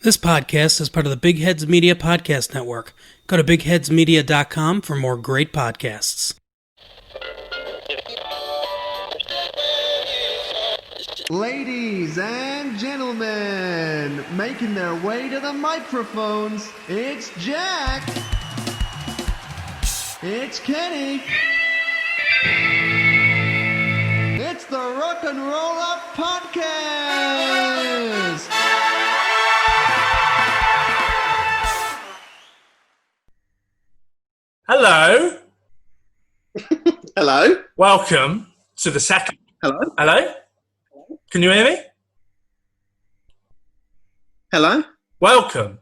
This podcast is part of the Big Heads Media Podcast Network. Go to bigheadsmedia.com for more great podcasts. Ladies and gentlemen, making their way to the microphones, it's Jack. It's Kenny. It's the Rock and Roll Up Podcast. Hello. Hello. Welcome to the second. Hello. Hello. Can you hear me? Hello. Welcome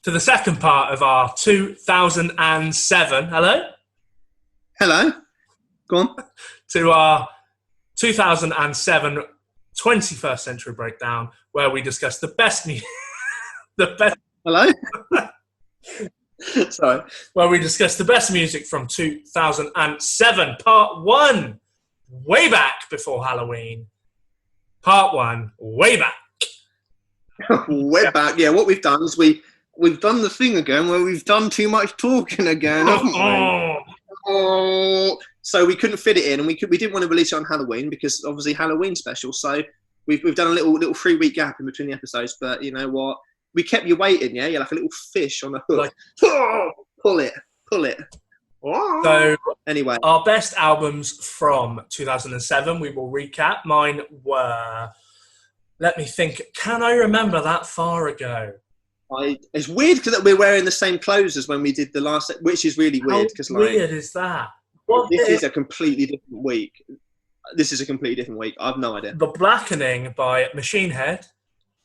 to the second part of our 2007. Hello. Hello. Go on. To our 2007 21st Century Breakdown, where we discuss the best music. Hello. Sorry. Where we discuss the best music from 2007, Part 1, way back before Halloween. Part 1, way back. Way back. Yeah, what we've done is we've done the thing again where we've done too much talking again, haven't we? Oh. So we couldn't fit it in, and we didn't want to release it on Halloween because obviously Halloween special. So we've done a little 3-week gap in between the episodes. But you know what? We kept you waiting, yeah? You're like a little fish on a hook. Like, pull it. So, anyway. Our best albums from 2007, we will recap. Mine were, let me think, can I remember that far ago? It's weird because we're wearing the same clothes as when we did the last, which is really weird. How weird is that? This is a completely different week. I have no idea. The Blackening by Machine Head,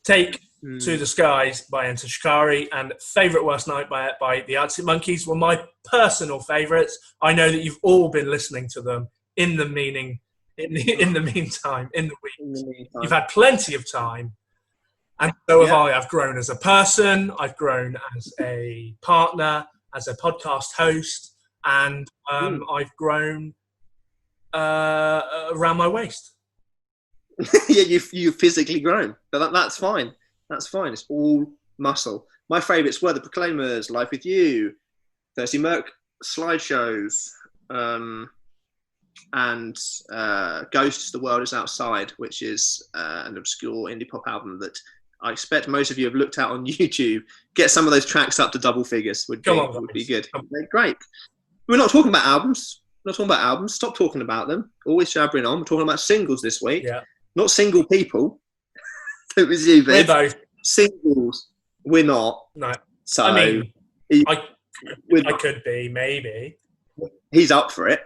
Take to the Skies by Enter Shikari, and Favourite Worst Night by the Arctic Monkeys were my personal favourites. I know that you've all been listening to them in the meantime, in the week. You've had plenty of time. And so have I. I've grown as a person, I've grown as a partner, as a podcast host, and I've grown around my waist. Yeah, you've physically grown, but that's fine. That's fine. It's all muscle. My favourites were The Proclaimers, Life with You, Thirsty Merc slideshows, and Ghosts, The World is Outside, which is an obscure indie pop album that I expect most of you have looked at on YouTube. Get some of those tracks up to double figures would be good. Great. We're not talking about albums. Stop talking about them. Always jabbering on. We're talking about singles this week. Yeah. Not single people. It was you, We're both. Singles. We're not. No. So I mean, I could be, maybe. He's up for it.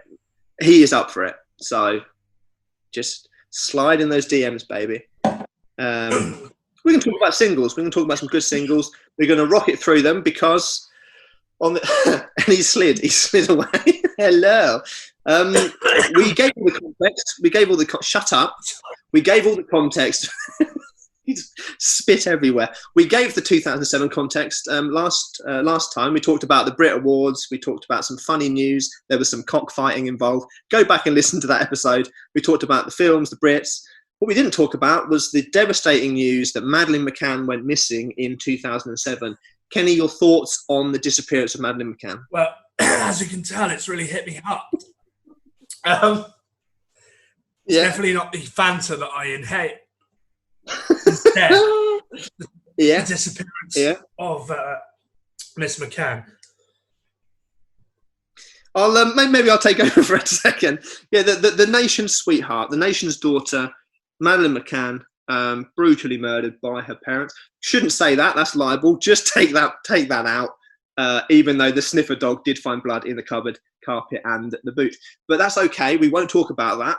He is up for it. So just slide in those DMs, baby. We can talk about singles. We can talk about some good singles. We're going to rocket through them because on the and he slid away. Hello. We gave all the context. Shut up. We gave all the context. He just spit everywhere. We gave the 2007 context last time. We talked about the Brit Awards. We talked about some funny news. There was some cockfighting involved. Go back and listen to that episode. We talked about the films, the Brits. What we didn't talk about was the devastating news that Madeleine McCann went missing in 2007. Kenny, your thoughts on the disappearance of Madeleine McCann? Well, as you can tell, it's really hit me hard. Definitely not the Fanta that I inhale. Instead, the disappearance of Miss McCann. Maybe I'll take over for a second. Yeah, the nation's sweetheart, the nation's daughter, Madeleine McCann, brutally murdered by her parents. Shouldn't say that. That's libel. Just take that out. Even though the sniffer dog did find blood in the cupboard, carpet, and the boot, but that's okay. We won't talk about that.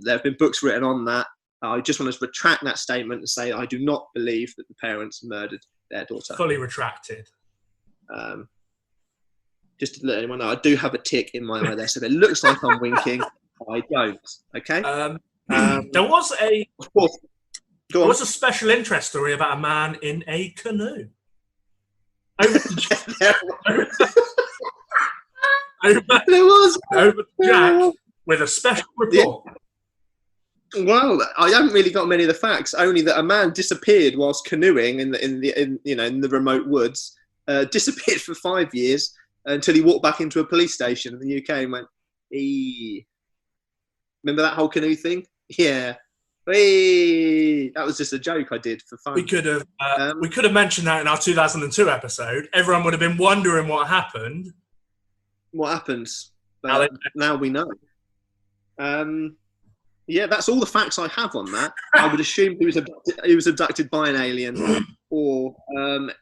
There have been books written on that. I just want to retract that statement and say I do not believe that the parents murdered their daughter. Fully retracted. Just to let anyone know, I do have a tick in my eye there, so it looks like I'm winking. I don't. Okay. There was a a special interest story about a man in a canoe. Over Jack with a special report. Well, I haven't really got many of the facts. Only that a man disappeared whilst canoeing in the remote woods. Disappeared for 5 years until he walked back into a police station in the UK and went, "Eee." Remember that whole canoe thing? Yeah. Eee. That was just a joke I did for fun. We could have mentioned that in our 2002 episode. Everyone would have been wondering what happened. What happens? Now we know. Yeah, that's all the facts I have on that. I would assume he was abducted by an alien, or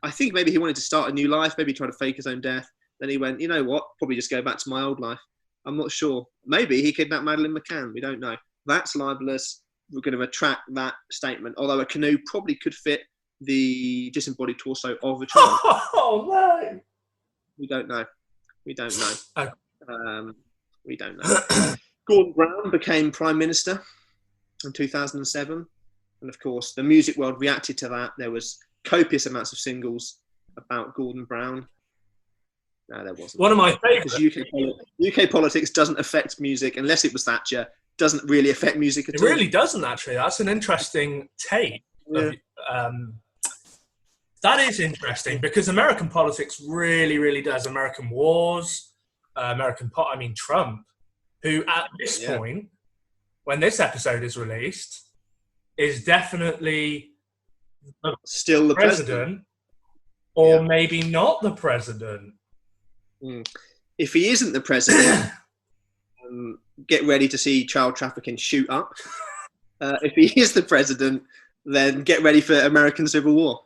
I think maybe he wanted to start a new life, maybe try to fake his own death. Then he went, you know what? Probably just go back to my old life. I'm not sure. Maybe he kidnapped Madeleine McCann. We don't know. That's libelous. We're going to retract that statement. Although a canoe probably could fit the disembodied torso of a child. Oh no! We don't know. We don't know. Okay. We don't know. Gordon Brown became Prime Minister in 2007. And of course, the music world reacted to that. There was copious amounts of singles about Gordon Brown. No, there wasn't. One of my favourites. UK politics doesn't affect music, unless it was Thatcher, doesn't really affect music at all. It really doesn't, actually. That's an interesting take. Yeah. That is interesting, because American politics really, really does. American wars, Trump, who at this point, when this episode is released, is definitely still the president. Or maybe not the president. If he isn't the president, get ready to see child trafficking shoot up. If he is the president, then get ready for American Civil War.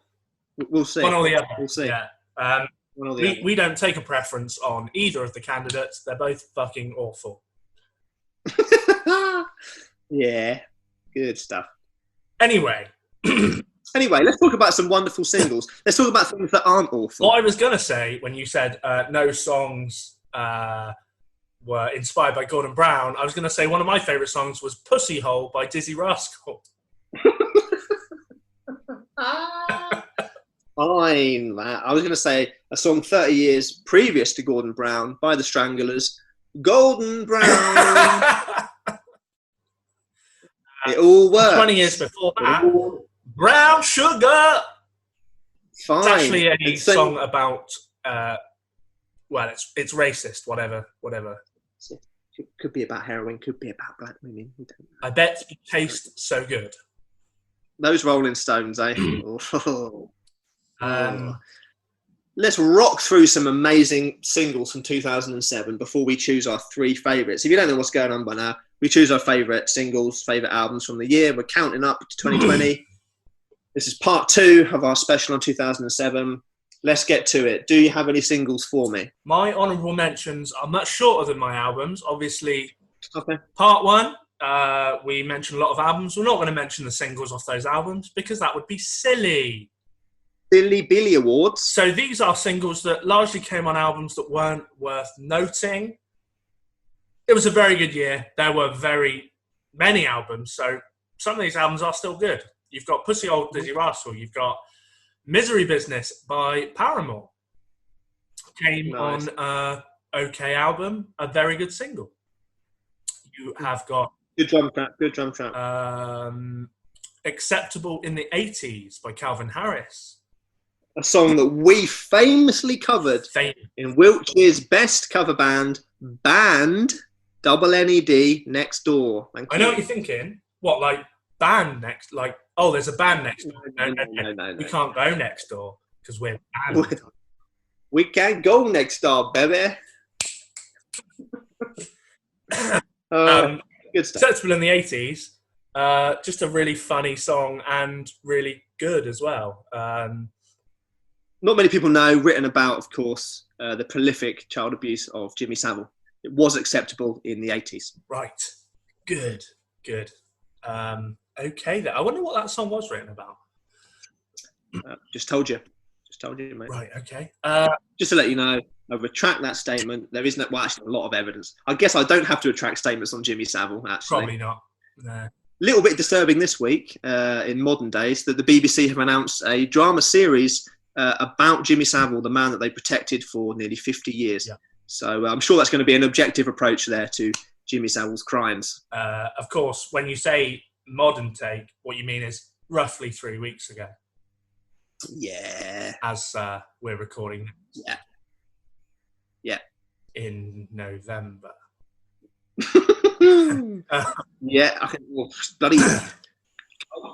We'll see. One or the other. We'll see. Yeah. We don't take a preference on either of the candidates. They're both fucking awful. Yeah, good stuff. Anyway, let's talk about some wonderful singles. Let's talk about things that aren't awful. What I was going to say when you said no songs were inspired by Gordon Brown, I was going to say one of my favourite songs was Pussy Hole by Dizzy Rascal. Fine, that. I was going to say a song 30 years previous to Gordon Brown by the Stranglers, Golden Brown. It all works. 20 years before that, Brown Sugar. Fine. It's actually a song about, it's racist, whatever. It could be about heroin, could be about black women. We don't know. I bet it tastes so good. Those Rolling Stones, eh? Let's rock through some amazing singles from 2007 before we choose our 3 favourites. If you don't know what's going on by now, we choose our favourite singles, favourite albums from the year. We're counting up to 2020. This is part 2 of our special on 2007. Let's get to it. Do you have any singles for me? My honourable mentions are much shorter than my albums. Obviously, Okay. Part 1, we mentioned a lot of albums. We're not going to mention the singles off those albums because that would be silly. Billy Billy Awards. So these are singles that largely came on albums that weren't worth noting. It was a very good year. There were very many albums, so some of these albums are still good. You've got Pussy Hole, Dizzy Rascal. You've got Misery Business by Paramore. Came on OK album, a very good single. You have got... Good drum track. Acceptable in the 80s by Calvin Harris. A song that we famously covered in Wiltshire's best cover band, Double NED Next Door. I know what you're thinking. What, like band next? Like, oh, there's a band next door. No. We can't go next door because we're banned. We can't go next door, baby. Good stuff. Acceptable in the 80s. Just a really funny song and really good as well. Not many people know, written about, of course, the prolific child abuse of Jimmy Savile. It was acceptable in the 80s. Right. Good. Okay, then. I wonder what that song was written about. Just told you, mate. Right, okay. Just to let you know, I retract that statement. There is actually a lot of evidence. I guess I don't have to retract statements on Jimmy Savile, actually. Probably not. No. Little bit disturbing this week, in modern days, that the BBC have announced a drama series about Jimmy Savile, the man that they protected for nearly 50 years. Yeah. So I'm sure that's going to be an objective approach there to Jimmy Savile's crimes. Of course, when you say modern take, what you mean is roughly 3 weeks ago. Yeah. As we're recording. Yeah. Yeah. In November. Yeah, I think bloody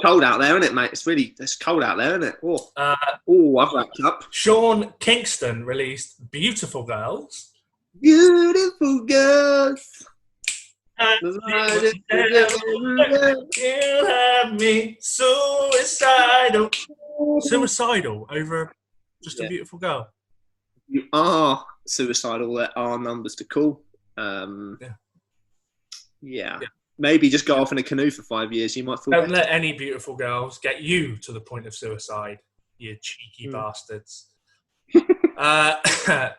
cold out there, isn't it, mate? It's cold out there, isn't it? I've wrapped up. Sean Kingston released Beautiful Girls. Beautiful girls. You have me suicidal. Suicidal over just a beautiful girl. You are suicidal. There are numbers to call. Yeah. Maybe just go off in a canoe for 5 years. You might feel Don't better. let any beautiful girls get you to the point of suicide, you cheeky bastards.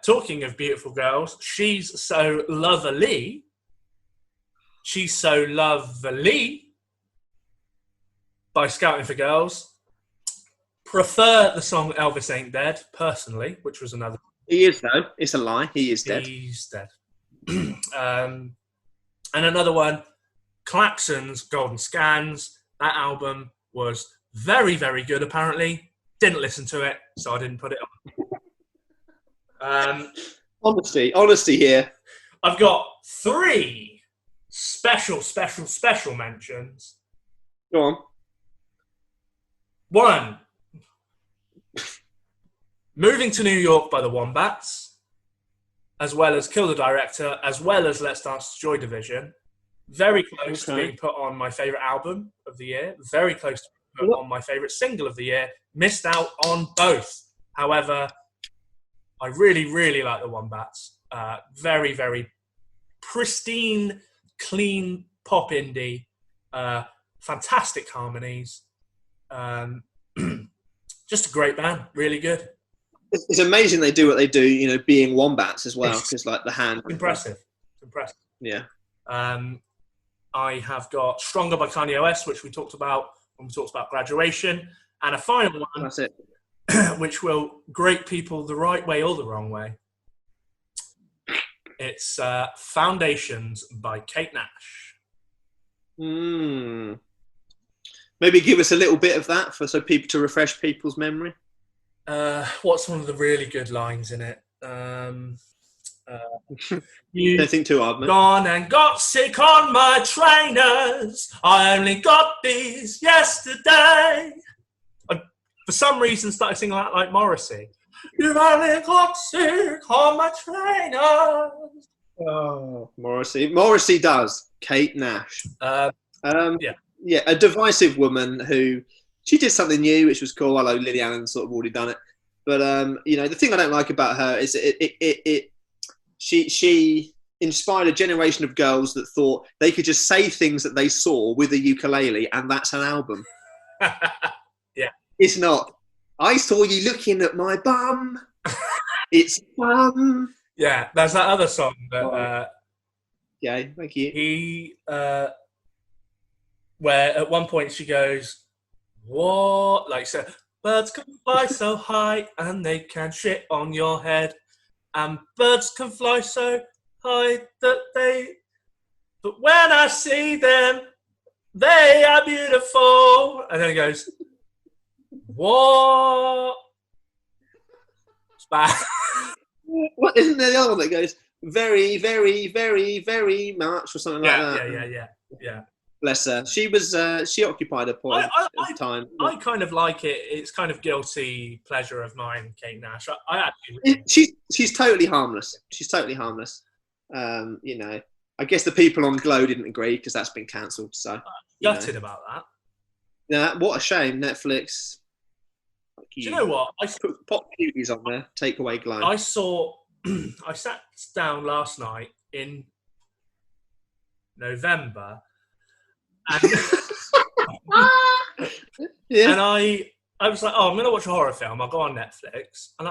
Talking of beautiful girls, She's So Lovely. She's So Lovely by Scouting for Girls. Prefer the song Elvis Ain't Dead, personally, which was another. He is, though. It's a lie. He is dead. He's dead. And another one, Klaxon's Golden Scans. That album was very, very good, apparently. Didn't listen to it, so I didn't put it on. Honesty here. I've got 3 special mentions. Go on. 1, Moving to New York by the Wombats, as well as Kill the Director, as well as Let's Dance to Joy Division. Very close to being put on my favourite album of the year. Very close to being put on my favourite single of the year. Missed out on both. However, I really, really like the Wombats. Very, very pristine, clean pop indie. Fantastic harmonies. Just a great band. Really good. It's amazing they do what they do, being Wombats as well, because like the hand. Impressive. Yeah. I have got Stronger by Kanye West, which we talked about when we talked about Graduation. And a final one, That's it. which will grate people the right way or the wrong way. It's Foundations by Kate Nash. Maybe give us a little bit of that so people to refresh people's memory. What's one of the really good lines in it? You don't think too hard, man. Gone and got sick on my trainers. I only got these yesterday. For some reason, started singing like Morrissey. You've only got sick on my trainers. Oh, Morrissey does. Kate Nash. Yeah. Yeah, a divisive woman who she did something new, which was cool. Although Lily Allen's sort of already done it, but the thing I don't like about her is she inspired a generation of girls that thought they could just say things that they saw with a ukulele, and that's an album. Yeah, it's not. I saw you looking at my bum. It's bum. Yeah, there's that other song that. Yeah, thank you. He. Where at one point she goes, "What?" Like, so, birds can fly so high and they can shit on your head, and birds can fly so high that they. But when I see them, they are beautiful. And then he goes, "What?" It's bad. What isn't there the other one that goes very, very, very, very much or something like that? Yeah. Bless her. She occupied a point at the time. I kind of like it. It's kind of guilty pleasure of mine, Kate Nash. I actually. She's totally harmless. I guess the people on Glow didn't agree because that's been cancelled. So gutted about that. Yeah, what a shame. Netflix. Do you know what? I put pop cuties on there. Take away Glow. I sat down last night in November. And, and I was like, I'm going to watch a horror film. I'll go on Netflix. And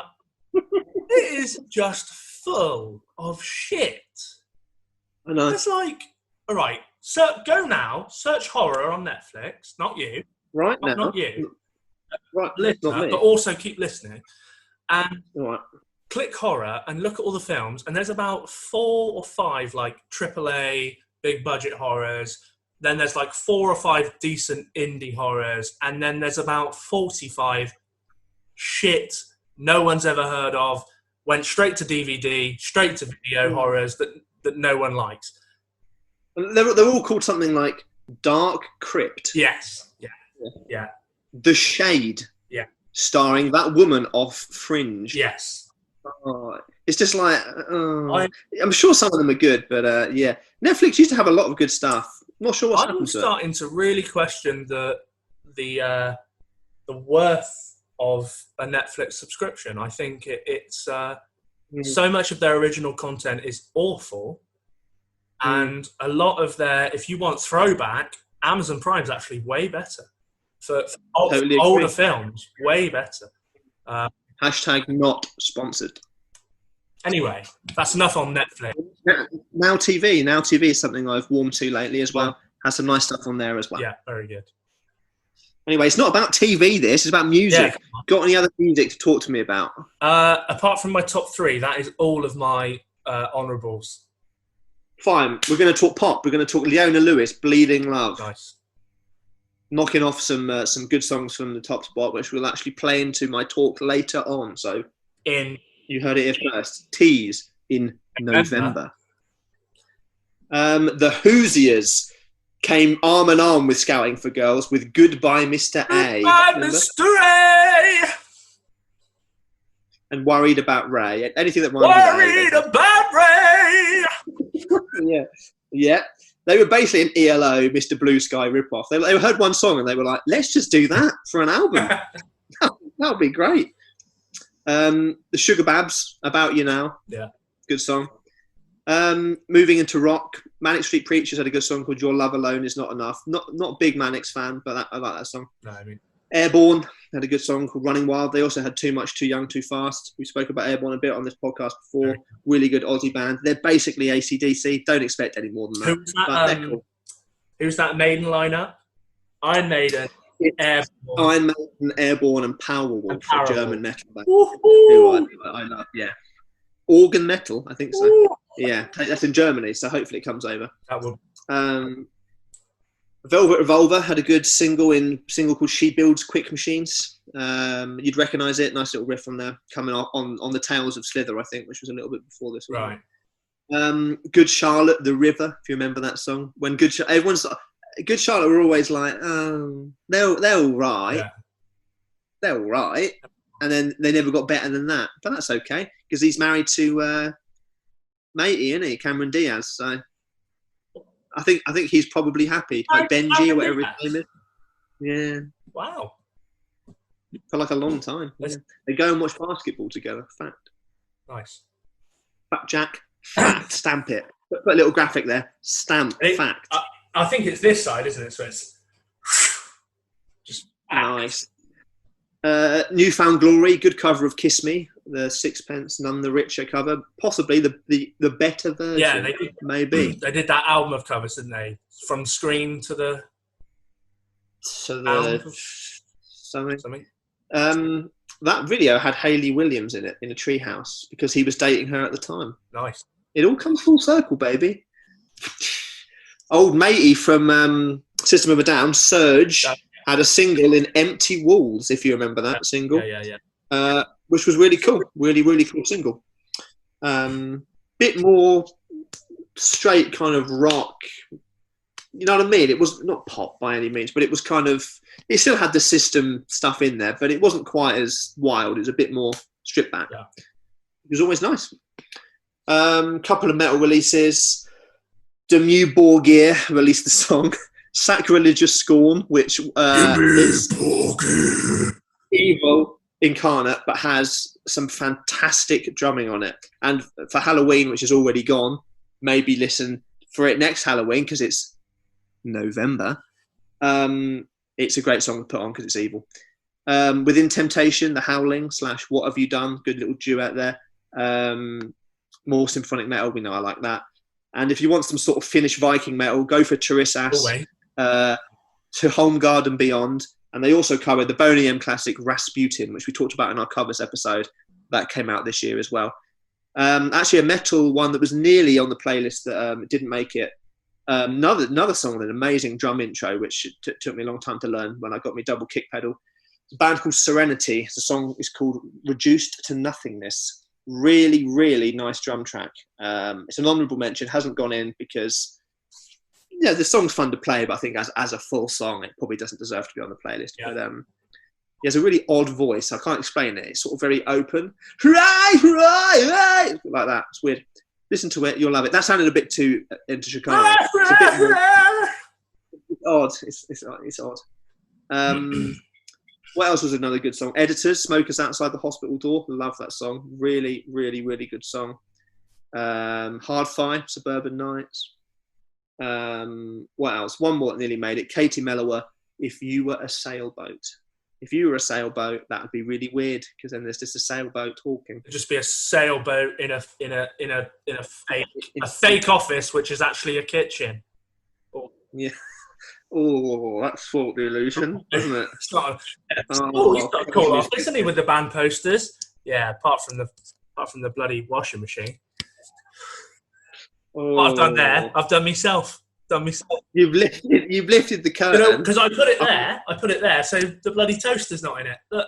it is just full of shit. I know. It's like, all right, so go now, search horror on Netflix. Not you. Right now. Not you. Right, listener, not me. but also keep listening. And right. Click horror and look at all the films. And there's about 4 or 5 like AAA, big budget horrors. then there's like 4 or 5 decent indie horrors, and then there's about 45 shit no one's ever heard of, went straight to DVD, straight to video horrors that no one likes. They're all called something like Dark Crypt. Yes. Yeah. The Shade. Yeah. Starring that woman off Fringe. Yes. Oh, it's just like, I'm sure some of them are good, but yeah. Netflix used to have a lot of good stuff. Not sure what's happened to it. I'm starting to really question the worth of a Netflix subscription. I think it's so much of their original content is awful, and a lot of their, if you want throwback, Amazon Prime's actually way better for older films, way better. Hashtag not sponsored. Anyway, that's enough on Netflix. Now TV is something I've warmed to lately as well. Has some nice stuff on there as well. Yeah, very good. Anyway, it's not about TV, this. It's about music. Yeah. Got any other music to talk to me about? Apart from my top 3, that is all of my honourables. Fine. We're going to talk pop. We're going to talk Leona Lewis, Bleeding Love. Nice. Knocking off some good songs from the top spot, which we'll actually play into my talk later on. So you heard it here first. Tease in November. The Hoosiers came arm in arm with Scouting for Girls with Goodbye Mr. A. Goodbye Mr. A! And Worried About Ray. Anything that Worried About Ray! Yeah. They were basically an ELO, Mr. Blue Sky ripoff. They heard one song and they were like, let's just do that for an album. that would be great. The Sugar Babs, About You Now. Yeah. Good song. Moving into rock, Manic Street Preachers had a good song called Your Love Alone Is Not Enough. Not a big Manics fan, but I like that song. No, I mean, Airborne had a good song called Running Wild. They also had Too Much, Too Young, Too Fast. We spoke about Airborne a bit on this podcast before. Really good Aussie band. They're basically AC/DC. Don't expect any more than that. Who's that, cool. Who's that Maiden lineup? Iron Maiden, Airborne. Iron Maiden, Airborne, and Powerwolf, a German metal band. I love, yeah. Organ Metal, I think so. Ooh. Yeah, that's in Germany, so hopefully it comes over. That will. Velvet Revolver had a good single called She Builds Quick Machines. You'd recognise it. Nice little riff on there, coming on the Tales of Slither, I think, which was a little bit before this one. Right. Good Charlotte, The River, if you remember that song. When Good Charlotte were always like, they're all right. Yeah. They're all right. And then they never got better than that. But that's okay, because he's married to matey, isn't he? Cameron Diaz. So I think he's probably happy. Like Benji or whatever his name is. Yeah. Wow. For like a long time. Yeah. They go and watch basketball together. Fact. Nice. Fact Jack. Fact. Stamp it. Put a little graphic there. Stamp. Fact. I think it's this side, isn't it? So it's just nice. Newfound Glory, good cover of Kiss Me, the Sixpence None the Richer cover, possibly the better version. Yeah, they did. Maybe they did that album of covers, didn't they? From Scream to the something. That video had Hayley Williams in it in a treehouse because he was dating her at the time. Nice. It all comes full circle, baby. Old matey from System of a Down, Surge. Yeah. Had a single in Empty Walls, if you remember that single. Yeah. Which was really cool. Really, really cool single. Bit more straight kind of rock. You know what I mean? It was not pop by any means, but it was kind of... It still had the System stuff in there, but it wasn't quite as wild. It was a bit more stripped back. Yeah. It was always nice. Couple of metal releases. Demue Borgir released the song Sacrilegious Scorn, which is evil incarnate, but has some fantastic drumming on it. And for Halloween, which is already gone, maybe listen for it next Halloween because it's November. It's a great song to put on because it's evil. Within Temptation, The Howling / What Have You Done? Good little duet there. More symphonic metal, we know I like that. And if you want some sort of Finnish Viking metal, go for Tarissas. To Home Garden Beyond, and they also covered the Boney M classic Rasputin, which we talked about in our covers episode. That came out this year as well. Actually, a metal one that was nearly on the playlist that didn't make it. Another song with an amazing drum intro, which took me a long time to learn when I got my double kick pedal. It's a band called Serenity. The song is called Reduced to Nothingness. Really, really nice drum track. It's an honourable mention. Hasn't gone in because the song's fun to play, but I think as a full song, it probably doesn't deserve to be on the playlist. Yeah. But he has a really odd voice. I can't explain it. It's sort of very open, like that. It's weird. Listen to it, you'll love it. That sounded a bit too into Chicago. It's a bit more, it's odd. It's odd. What else was another good song? Editors, Smokers Outside the Hospital Door. Love that song. Really, really, really good song. Hard Fi, Suburban Nights. What else? One more that nearly made it. Katie Mellower, If You Were a Sailboat. If you were a sailboat, that would be really weird because then there's just a sailboat talking. It'd just be a sailboat in a fake office, which is actually a kitchen. Yeah. Oh, that's thought illusion, isn't it? It's not. He's got a cool office, isn't he, with the band posters? Yeah, apart from the bloody washing machine. What I've done there, I've done myself. You've lifted the curtain. Because I put it there, so the bloody toaster's not in it. Look.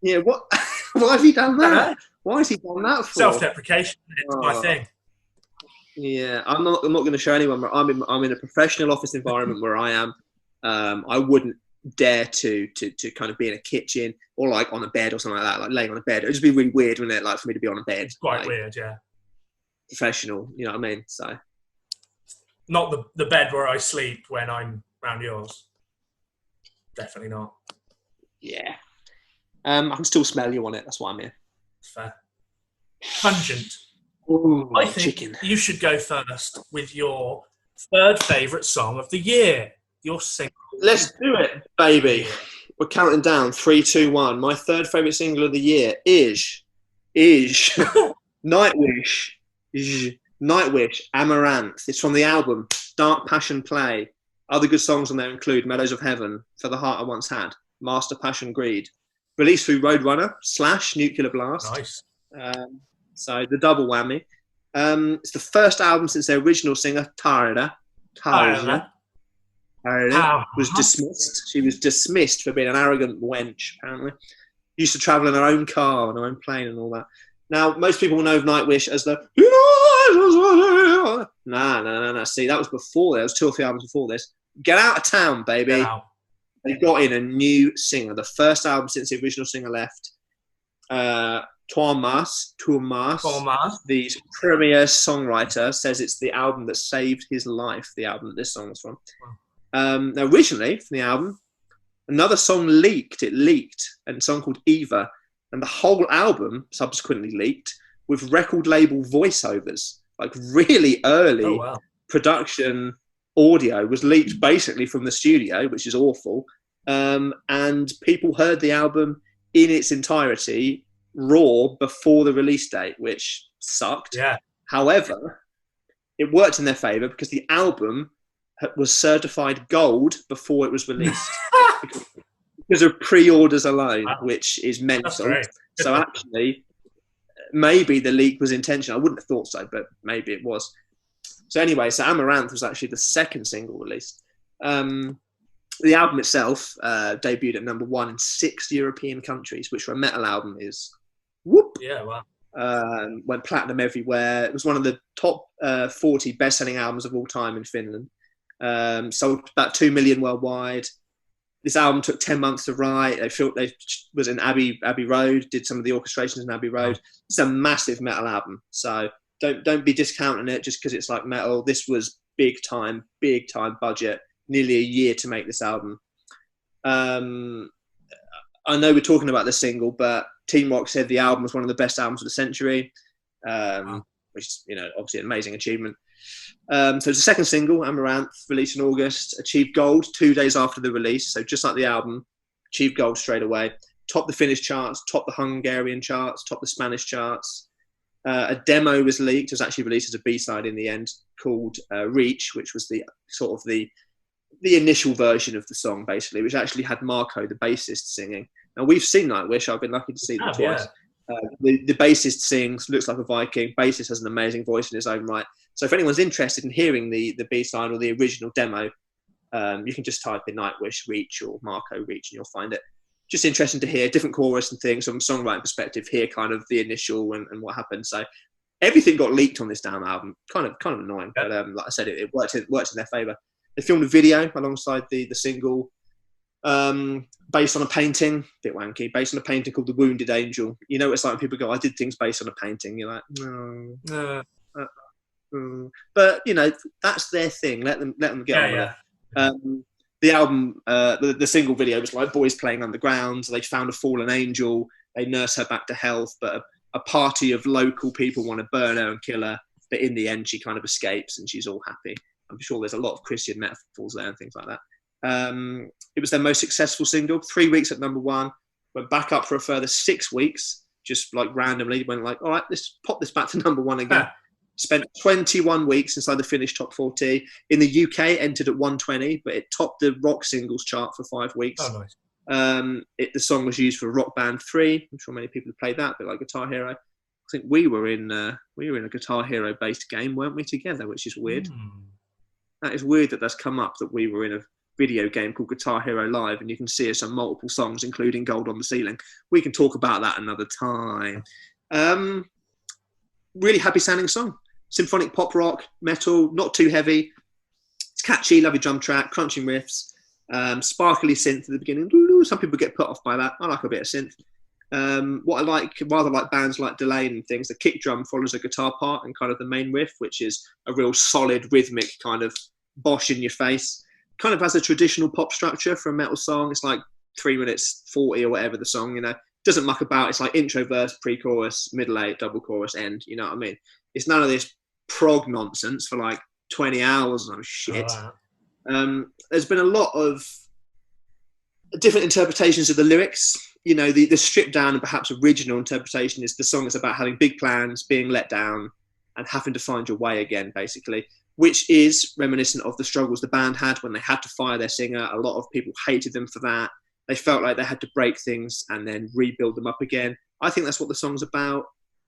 Yeah, what? Why has he done that? Why has he done that for? Self-deprecation. It's my thing. Yeah, I'm not going to show anyone. I'm in a professional office environment where I am. I wouldn't dare to kind of be in a kitchen or like on a bed or something like that, like laying on a bed. It'd just be really weird, wouldn't it? Like for me to be on a bed. It's quite weird, yeah. Professional, you know what I mean? So. Not the bed where I sleep when I'm round yours. Definitely not. Yeah. I can still smell you on it. That's why I'm here. Fair. Pungent. Ooh, I think you should go first with your third favourite song of the year. Your single. Let's do it, baby. We're counting down. 3, 2, 1. My third favourite single of the year is Nightwish. Nightwish, Amaranth. It's from the album Dark Passion Play. Other good songs on there include Meadows of Heaven, For the Heart I Once Had, Master Passion Greed. Released through Roadrunner / Nuclear Blast. Nice. So the double whammy. It's the first album since their original singer, Tarada, was dismissed. She was dismissed for being an arrogant wench, apparently. Used to travel in her own car on her own plane and all that. Now, most people know of Nightwish as the... Nah. See, that was before. There was 2 or 3 albums before this. Get out of town, baby. They got in a new singer. The first album since the original singer left. Thomas, the premier songwriter, says it's the album that saved his life, the album that this song is from. Now, originally, from the album, another song leaked. It leaked, and a song called Eva. And the whole album subsequently leaked with record label voiceovers. Like really early production audio was leaked basically from the studio, which is awful. And people heard the album in its entirety raw before the release date, which sucked. Yeah. However, it worked in their favour because the album was certified gold before it was released. Because of pre-orders alone, which is mental. So actually, maybe the leak was intentional. I wouldn't have thought so, but maybe it was. So anyway, so Amaranth was actually the second single released. The album itself debuted at number 1 in 6 European countries, which for a metal album is whoop. Yeah, wow. Went platinum everywhere. It was one of the top 40 best-selling albums of all time in Finland. Sold about 2 million worldwide. This album took 10 months to write. They was in Abbey Road, did some of the orchestrations in Abbey Road. It's a massive metal album. So don't be discounting it just because it's like metal. This was big time budget. Nearly a year to make this album. I know we're talking about the single, but Team Rock said the album was one of the best albums of the century, which is, obviously an amazing achievement. So it's the second single, Amaranth, released in August, achieved gold 2 days after the release. So just like the album, achieved gold straight away. Topped the Finnish charts, topped the Hungarian charts, topped the Spanish charts. A demo was leaked. It was actually released as a B-side in the end called Reach, which was the sort of the initial version of the song, basically, which actually had Marco, the bassist, singing. Now, we've seen Nightwish. I've been lucky to see them twice. The bassist sings, looks like a Viking. Bassist has an amazing voice in his own right. So if anyone's interested in hearing the B-side or the original demo, you can just type in Nightwish Reach or Marco Reach and you'll find it. Just interesting to hear different chorus and things from a songwriting perspective, hear kind of the initial and what happened. So everything got leaked on this damn album. Kind of annoying, but like I said, it worked in their favour. They filmed a video alongside the single, based on a painting, bit wanky, based on a painting called The Wounded Angel. You know, it's like when people go, I did things based on a painting. You're like, no. But you know, that's their thing. Let them get on with it. The album, the single video was like boys playing underground. They found a fallen angel. They nurse her back to health, but a party of local people want to burn her and kill her. But in the end, she kind of escapes and she's all happy. I'm sure there's a lot of Christian metaphors there and things like that. It was their most successful single. 3 weeks at number 1. Went back up for a further 6 weeks. Just like randomly went like, all right, let's pop this back to number 1 again. Spent 21 weeks inside the Finnish top 40. In the UK, entered at 120, but it topped the rock singles chart for 5 weeks. Oh, nice. The song was used for Rock Band 3. I'm sure many people have played that, a bit like Guitar Hero. I think we were in a Guitar Hero based game, weren't we, together? Which is weird. That is weird that that's come up, that we were in a video game called Guitar Hero Live, and you can see us on multiple songs, including Gold on the Ceiling. We can talk about that another time. Really happy sounding song. Symphonic pop rock, metal, not too heavy. It's catchy, lovely drum track, crunching riffs, sparkly synth at the beginning. Some people get put off by that. I like a bit of synth. What I like, rather like bands like Delane and things, the kick drum follows a guitar part and kind of the main riff, which is a real solid rhythmic kind of bosh in your face. Kind of has a traditional pop structure for a metal song. It's like 3 minutes 40 or whatever the song, you know. Doesn't muck about. It's like intro verse, pre-chorus, middle eight, double chorus, end. You know what I mean? It's none of this prog nonsense for like 20 hours or shit. There's been a lot of different interpretations of the lyrics. You know, the stripped down and perhaps original interpretation is the song is about having big plans, being let down, and having to find your way again, basically, which is reminiscent of the struggles the band had when they had to fire their singer. A lot of people hated them for that. They felt like they had to break things and then rebuild them up again. I think that's what the song's about.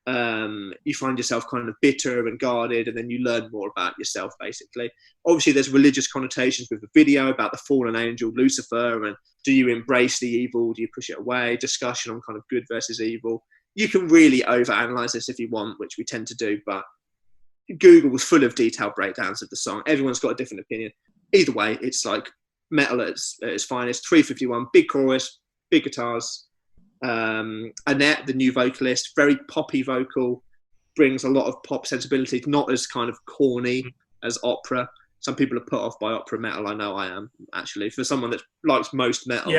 You find yourself kind of bitter and guarded, and then you learn more about yourself, basically. Obviously, there's religious connotations with the video about the fallen angel, Lucifer, and do you embrace the evil? Do you push it away? Discussion on kind of good versus evil. You can really overanalyze this if you want, which we tend to do, but Google was full of detailed breakdowns of the song. Everyone's got a different opinion. Either way, it's like metal at its finest. 351, big chorus, big guitars. Annette, the new vocalist, very poppy vocal, brings a lot of pop sensibility, not as kind of corny as opera. Some people are put off by opera metal. I know I am, actually. For someone that likes most metal,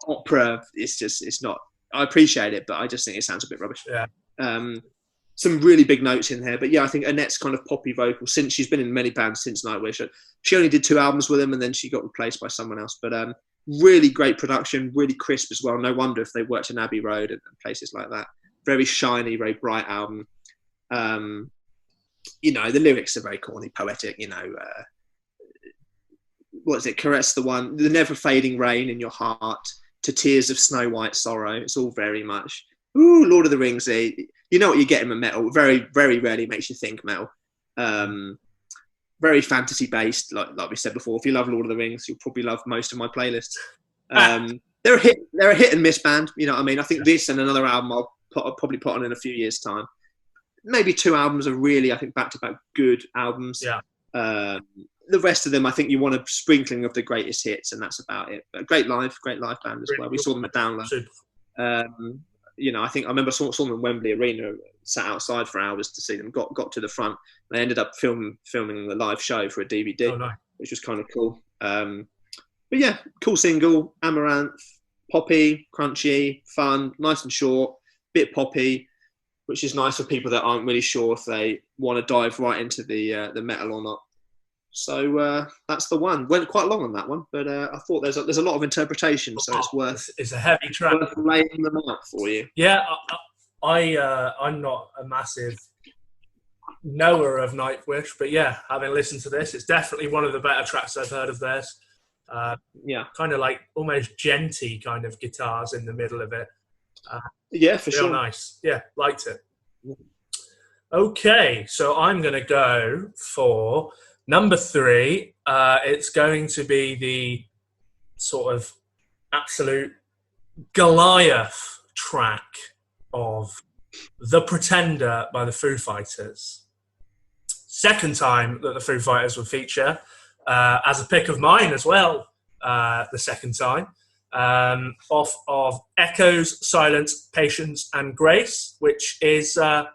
opera, it's not. I appreciate it, but I just think it sounds a bit rubbish. Some really big notes in here, but yeah, I think Annette's kind of poppy vocal, since she's been in many bands since Nightwish. She only did 2 albums with them, and then she got replaced by someone else. But really great production, really crisp as well. No wonder if they worked in Abbey Road and places like that. Very shiny, very bright album. You know, the lyrics are very corny, poetic. You know, what is it? Caress the one, the never fading rain in your heart, to tears of snow white sorrow. It's all very much, ooh, Lord of the Rings. You know what you get in metal. Very, very rarely makes you think metal. Very fantasy based, like we said before. If you love Lord of the Rings, you'll probably love most of my playlists. They're a hit and miss band. You know what I mean? I think this and another album I'll probably put on in a few years' time. Maybe 2 albums are really, I think, back-to-back good albums. The rest of them, I think you want a sprinkling of the greatest hits, and that's about it. But great live band as well. We saw them at Download. You know, I remember saw them in Wembley Arena, sat outside for hours to see them, got to the front. They ended up filming the live show for a DVD, which was kind of cool. But yeah, cool single, Amaranth, poppy, crunchy, fun, nice and short, bit poppy, which is nice for people that aren't really sure if they want to dive right into the metal or not. So that's the one. Went quite long on that one, but I thought there's a lot of interpretation, so it's worth. It's a heavy track. Worth laying them out for you. Yeah, I'm not a massive knower of Nightwish, but yeah, having listened to this, it's definitely one of the better tracks I've heard of theirs. Kind of like almost genty kind of guitars in the middle of it. Yeah, for Real sure. nice. Yeah, liked it. Okay, so I'm going to go for number 3. It's going to be the sort of absolute Goliath track of The Pretender by the Foo Fighters. Second time that the Foo Fighters would feature, as a pick of mine as well, the second time, off of Echoes, Silence, Patience and Grace, which is a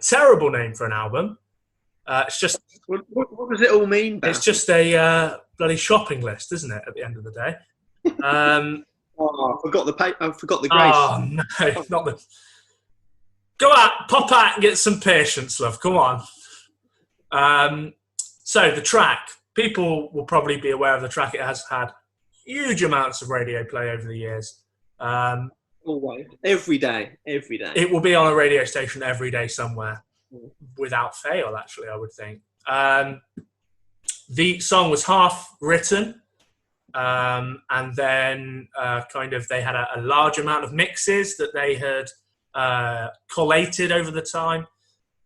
terrible name for an album. It's just... What does it all mean, Baz? It's just a bloody shopping list, isn't it, at the end of the day? I forgot the Grace. Oh, no, not the... Go out, pop out and get some Patience, love. Come on. So the track, people will probably be aware of the track. It has had huge amounts of radio play over the years. Always. Every day. It will be on a radio station every day somewhere, without fail, actually, I would think. The song was half written, and then they had a large amount of mixes that they had collated over the time.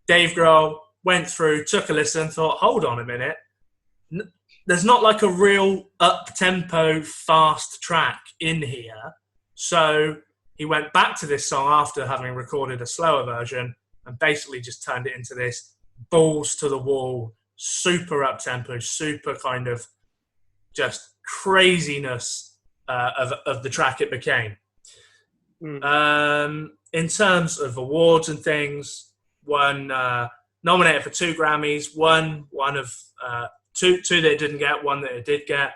Dave Grohl went through, took a listen, thought, hold on a minute, there's not like a real up-tempo fast track in here. So he went back to this song after having recorded a slower version and basically just turned it into this balls to the wall, super up-tempo, super kind of just craziness of the track it became. In terms of awards and things, one nominated for 2 Grammys, one of two that it didn't get, one that it did get.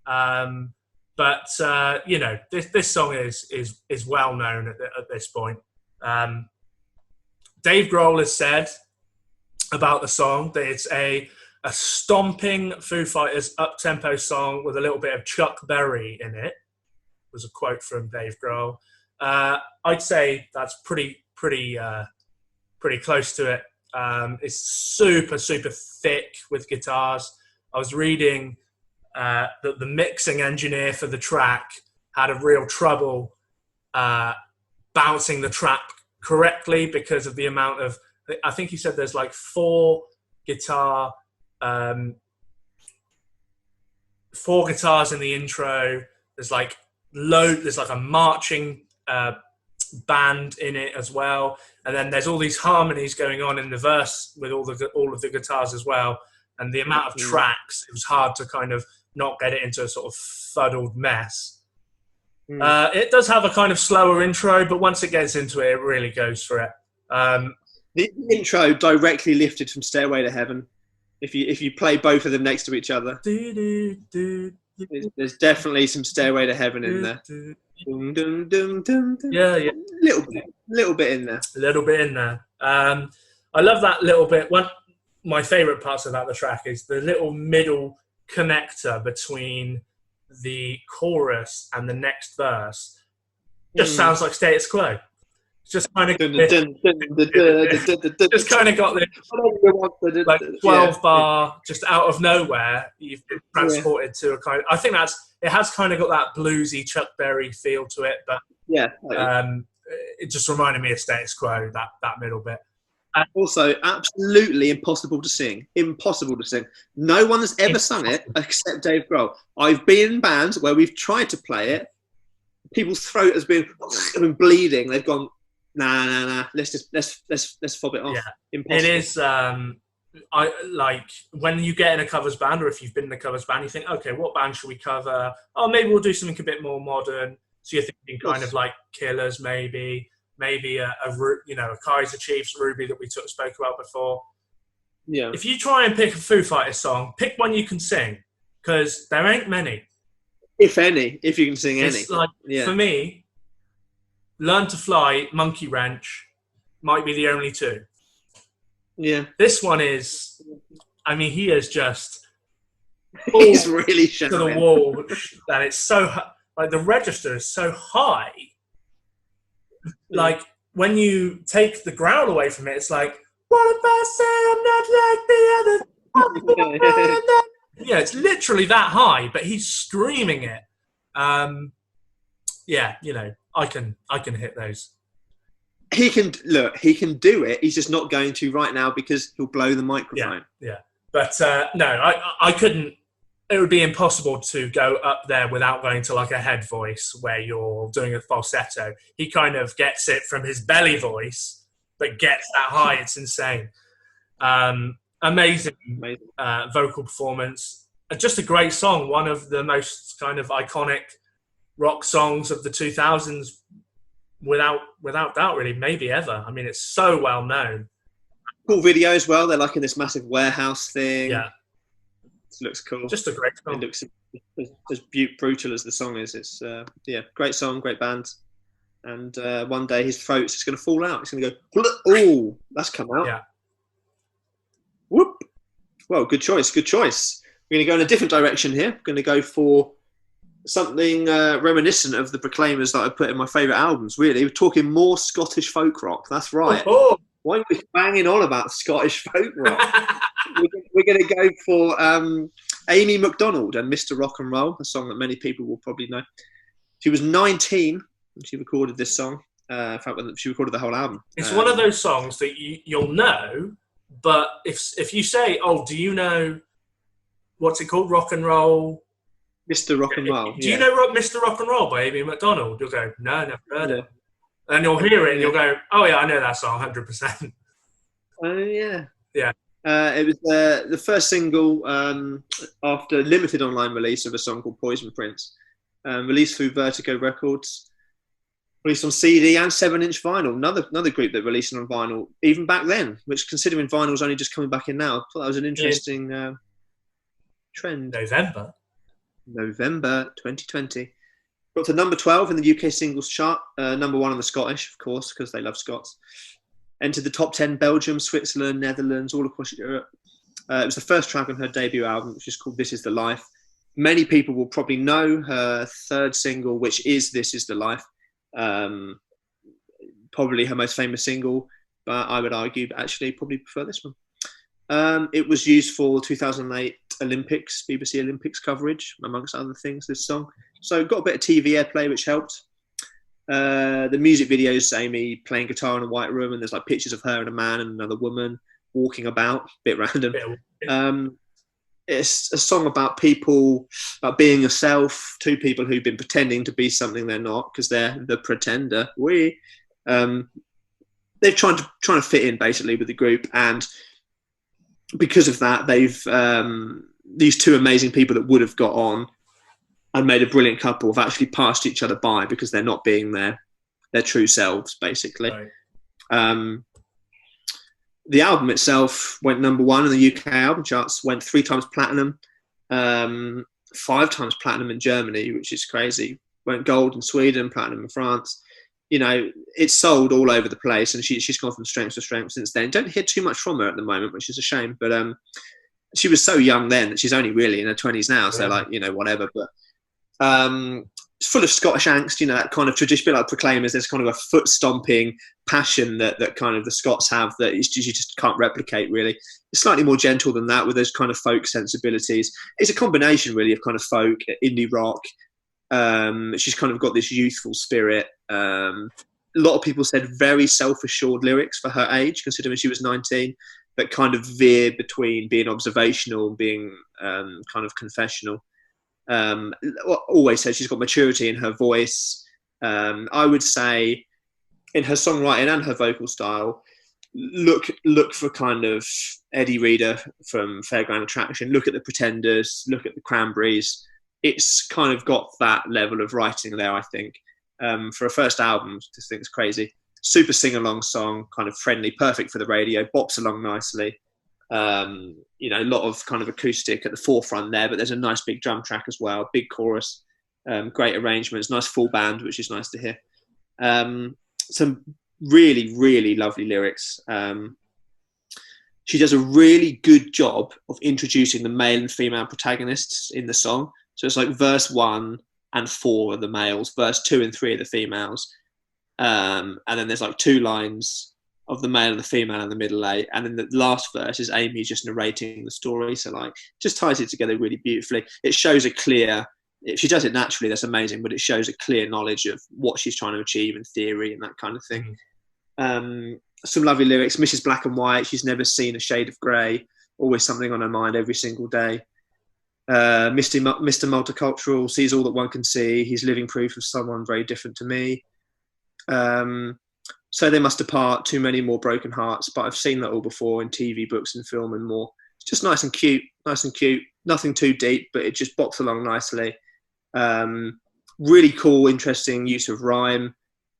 But this song is well known at this point. Dave Grohl has said about the song that it's a stomping Foo Fighters up-tempo song with a little bit of Chuck Berry in it. Was a quote from Dave Grohl. I'd say that's pretty close to it. It's super, super thick with guitars. I was reading that the mixing engineer for the track had a real trouble bouncing the track correctly because of the amount of... I think he said there's like 4 guitars in the intro. There's like a marching band in it as well, and then there's all these harmonies going on in the verse with all of the guitars as well. And the amount of tracks, it was hard to kind of not get it into a sort of fuddled mess. It does have a kind of slower intro, but once it gets into it, it really goes for it. The intro directly lifted from Stairway to Heaven. If you play both of them next to each other, there's definitely some Stairway to Heaven in there. Dum, dum, dum, dum, dum. Yeah. Little bit in there. A little bit in there. I love that little bit. One my favourite parts about the track is the little middle connector between the chorus and the next verse. Just sounds like Status Quo. Just kind of got this like 12 bar just out of nowhere. You've been transported to a kind of, I think it has kind of got that bluesy Chuck Berry feel to it, but it just reminded me of Status Quo, that middle bit. Also, absolutely impossible to sing. Impossible to sing. No one has ever sung it except Dave Grohl. I've been in bands where we've tried to play it. People's throat has been bleeding. They've gone, nah. Let's fob it off. Yeah. Impossible. It is. I like when you get in a covers band, or if you've been in a covers band, you think, okay, what band should we cover? Oh, maybe we'll do something a bit more modern. So you're thinking kind of like Killers, maybe a Kaiser Chiefs, Ruby that we spoke about before. Yeah. If you try and pick a Foo Fighters song, pick one you can sing, because there ain't many. If you can sing any. Like, for me, Learn to Fly, Monkey Wrench might be the only two. Yeah. This one is, I mean, he is just he's really to the wall, and it's so, like, the register is so high. Like, when you take the growl away from it, it's like, what if I say I'm not like the other? Yeah, it's literally that high, but he's screaming it. I can hit those. He can do it. He's just not going to right now because he'll blow the microphone. Yeah. But no, I couldn't. It would be impossible to go up there without going to like a head voice where you're doing a falsetto. He kind of gets it from his belly voice, but gets that high. It's insane. Amazing vocal performance. Just a great song. One of the most kind of iconic rock songs of the 2000s, without doubt, really, maybe ever. I mean, it's so well known. Cool video as well. They're like in this massive warehouse thing. Yeah. It looks cool. Just a great song. It looks as brutal as the song is. It's great song, great band. And one day his throat's just going to fall out. It's going to go, oh, that's come out. Yeah. Whoop. Well, good choice. We're going to go in a different direction here. We're going to go for something reminiscent of the Proclaimers that I put in my favourite albums, really. We're talking more Scottish folk rock. That's right. Oh. Why are we banging on about Scottish folk rock? We're going to go for Amy MacDonald and Mr. Rock and Roll, a song that many people will probably know. She was 19 when she recorded this song. In fact, when she recorded the whole album. It's one of those songs that you'll know, but if you say, oh, do you know, what's it called, Rock and Roll? Mr. Rock and Roll. Do you know Mr. Rock and Roll by Amy MacDonald? You'll go, no, never heard it. And you'll hear it and you'll go, oh yeah, I know that song 100%. Oh yeah. Yeah. It was the first single after limited online release of a song called Poison Prince, released through Vertigo Records, released on CD and 7-inch vinyl. Another group that released it on vinyl even back then, which considering vinyl's only just coming back in now, I thought that was an interesting trend. November 2020. Got to number 12 in the UK singles chart, number 1 on the Scottish, of course, because they love Scots. Entered the top 10 Belgium, Switzerland, Netherlands, all across Europe. It was the first track on her debut album, which is called This Is the Life. Many people will probably know her third single, which is This Is the Life. Probably her most famous single, but I would argue actually probably prefer this one. It was used for 2008 Olympics, BBC Olympics coverage, amongst other things, this song. So got a bit of TV airplay, which helped. The music video is Amy playing guitar in a white room, and there's like pictures of her and a man and another woman walking about, a bit random. It's a song about people, about being yourself, two people who've been pretending to be something they're not because they're the pretender. They've trying to fit in basically with the group, and because of that, they've these two amazing people that would have got on and made a brilliant couple have actually passed each other by because they're not being their true selves, basically. Right. The album itself went number 1 in the UK album charts, went 3 times platinum, 5 times platinum in Germany, which is crazy. Went gold in Sweden, platinum in France. You know, it's sold all over the place, and she's gone from strength to strength since then. Don't hear too much from her at the moment, which is a shame. But she was so young then that she's only really in her 20s now, so whatever. But it's full of Scottish angst, that kind of tradition, bit like Proclaimers. There's kind of a foot stomping passion that kind of the Scots have that you just can't replicate, really. It's slightly more gentle than that with those kind of folk sensibilities. It's a combination, really, of kind of folk, indie rock. She's kind of got this youthful spirit. A lot of people said very self-assured lyrics for her age, considering she was 19, but kind of veered between being observational and being kind of confessional. Always said she's got maturity in her voice. I would say in her songwriting and her vocal style, look for kind of Eddie Reader from Fairground Attraction, look at the Pretenders, look at the Cranberries. It's kind of got that level of writing there, I think. For a first album, this thing's crazy. Super sing-along song, kind of friendly, perfect for the radio, bops along nicely. A lot of kind of acoustic at the forefront there, but there's a nice big drum track as well, big chorus, great arrangements, nice full band, which is nice to hear. Some really, really lovely lyrics. She does a really good job of introducing the male and female protagonists in the song. So it's like verse 1 and 4 are the males, verse 2 and 3 are the females. And then there's like 2 lines of the male and the female in the middle 8, and then the last verse is Amy just narrating the story, so like just ties it together really beautifully. It shows a clear if she does it naturally, that's amazing, but it shows a clear knowledge of what she's trying to achieve in theory and that kind of thing. Some lovely lyrics. Mrs. Black and White, she's never seen a shade of grey, always something on her mind every single day. Mr. Multicultural sees all that one can see. He's living proof of someone very different to me. So they must depart, too many more broken hearts, but I've seen that all before in TV, books and film and more. It's just nice and cute. Nothing too deep, but it just bops along nicely. Really cool, interesting use of rhyme.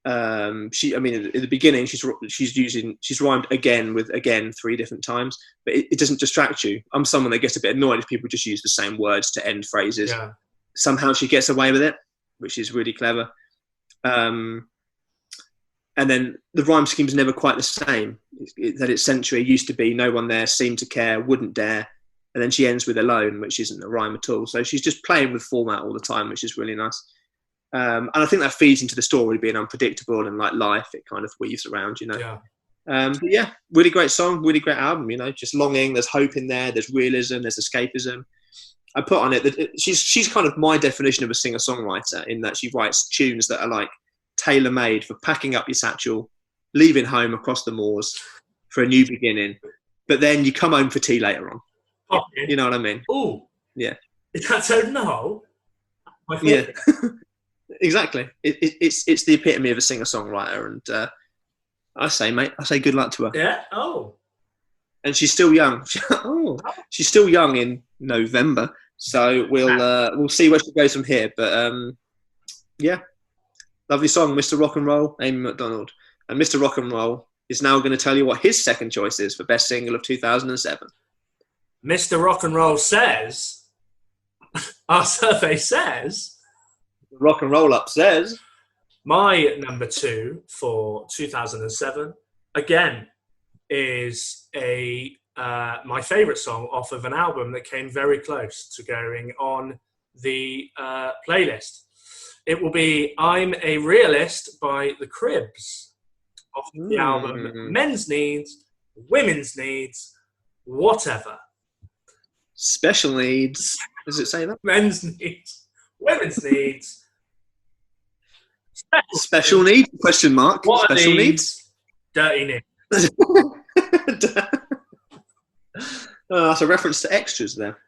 At the beginning, she's rhymed again with again 3 different times, but it doesn't distract you. I'm someone that gets a bit annoyed if people just use the same words to end phrases. Yeah. Somehow she gets away with it, which is really clever. And then the rhyme scheme's never quite the same. That it's century used to be, no one there seemed to care, wouldn't dare. And then she ends with alone, which isn't a rhyme at all. So she's just playing with format all the time, which is really nice. And I think that feeds into the story being unpredictable and like life, it kind of weaves around, you know. But yeah, really great song, really great album, you know, just longing, there's hope in there, there's realism, there's escapism. I put on it that she's kind of my definition of a singer-songwriter in that she writes tunes that are like tailor-made for packing up your satchel, leaving home across the moors for a new beginning, but then you come home for tea later on. You know what I mean? Oh, yeah. That's so no. Yeah, exactly. It's the epitome of a singer-songwriter, and I say good luck to her. Yeah. Oh. And she's still young. She's still young in November, so we'll see where she goes from here. But yeah, lovely song, Mr. Rock and Roll, Amy McDonald, and Mr. Rock and Roll is now going to tell you what his second choice is for best single of 2007. Mr. Rock and Roll says, our survey says, Rock and Roll Up says, my number 2 for 2007 again is my favourite song off of an album that came very close to going on the playlist. It will be I'm a Realist by The Cribs off the album Men's Needs, Women's Needs, Whatever. Special needs. Does it say that? Men's needs, women's needs. Special needs? Question mark. What special needs? Dirty needs. That's a reference to extras there.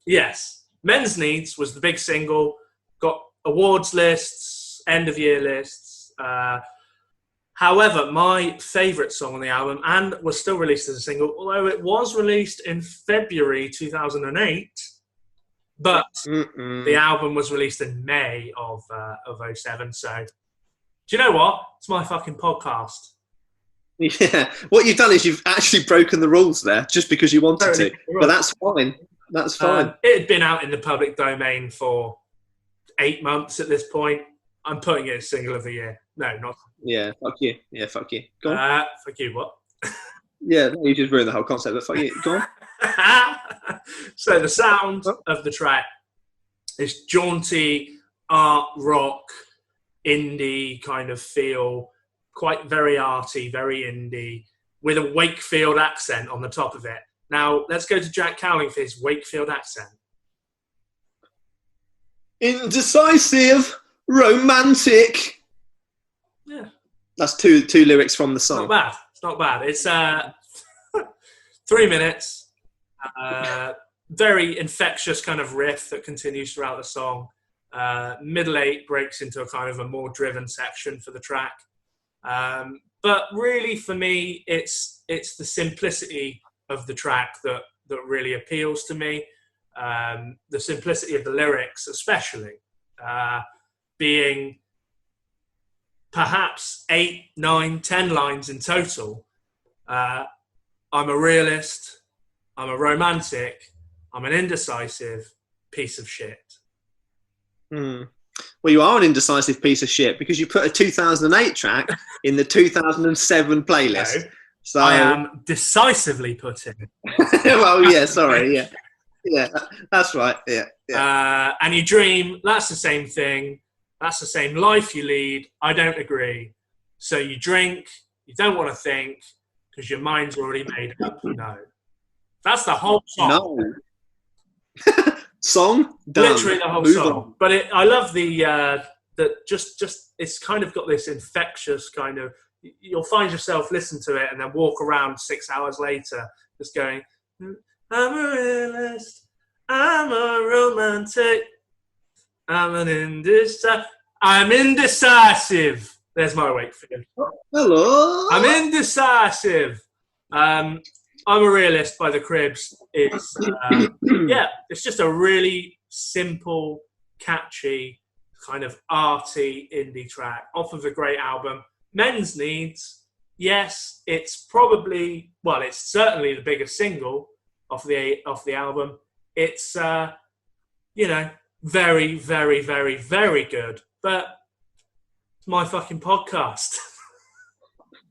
Yes. Men's Needs was the big single. Got awards lists, end of year lists. However, my favourite song on the album, and was still released as a single, although it was released in February 2008, but the album was released in May of 07. So, do you know what? It's my fucking podcast. Yeah. What you've done is you've actually broken the rules there just because you wanted to. But that's fine. That's fine. It had been out in the public domain for 8 months at this point. I'm putting it as single of the year. No, not. Yeah, fuck you. Yeah, fuck you. Go on. Fuck you, what? Yeah, you just ruined the whole concept, but fuck you. Go on. So the sound of the track is jaunty, art, rock, indie kind of feel, quite very arty, very indie, with a Wakefield accent on the top of it. Now, let's go to Jack Cowling for his Wakefield accent. Indecisive, romantic. Yeah. That's two lyrics from the song. It's not bad. It's 3 minutes. Very infectious kind of riff that continues throughout the song. Middle 8 breaks into a kind of a more driven section for the track. But really, for me, it's the simplicity of the track that really appeals to me. The simplicity of the lyrics, especially, being perhaps 8, 9, 10 lines in total. I'm a realist. I'm a romantic. I'm an indecisive piece of shit. Well, you are an indecisive piece of shit because you put a 2008 track in the 2007 playlist. No, so I am decisively putting. Well, yeah, sorry, yeah. Yeah, that's right, yeah. And you dream, that's the same thing. That's the same life you lead. I don't agree. So you drink, you don't want to think because your mind's already made up. No. That's the whole song. No. Song done. Literally the whole Move song. on. But I love the that just it's kind of got this infectious kind of. You'll find yourself listen to it and then walk around 6 hours later, just going, "I'm a realist. I'm a romantic. I'm indecisive." There's my Wakefield. Hello. I'm indecisive. I'm a realist by the Cribs. It's it's just a really simple, catchy, kind of arty indie track off of a great album. Men's Needs. Yes, it's probably it's certainly the biggest single off the album. It's very, very, very, very good. But it's my fucking podcast.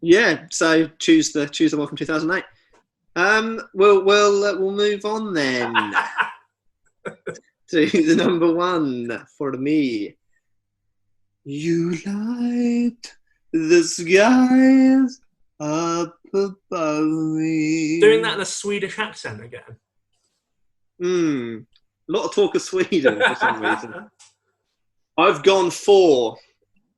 Yeah, so choose the one from 2008. We'll move on then to the number one for me. You light the skies up above me. Doing that in a Swedish accent again. A lot of talk of Sweden for some reason. I've gone for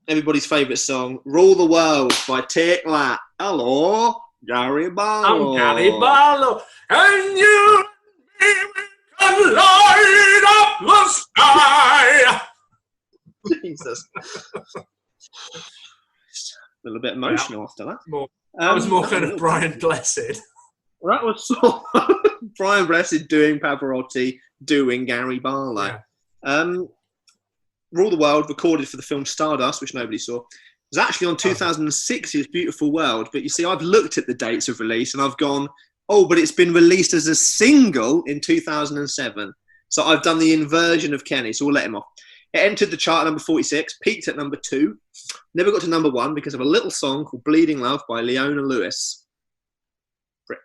everybody's favourite song, Rule the World by Take That. Hello, Gary Barlow. I'm Gary Barlow. And you can light up the sky. Jesus. A little bit emotional after that. That was more kind of Brian Blessed. That was so Brian Blessed doing Pavarotti, doing Gary Barlow. Yeah. Rule the World, recorded for the film Stardust, which nobody saw. It was actually on 2006's Beautiful World, but you see, I've looked at the dates of release and I've gone, but it's been released as a single in 2007. So I've done the inversion of Kenny, so we'll let him off. It entered the chart at number 46, peaked at number 2, never got to number 1 because of a little song called Bleeding Love by Leona Lewis. Frick.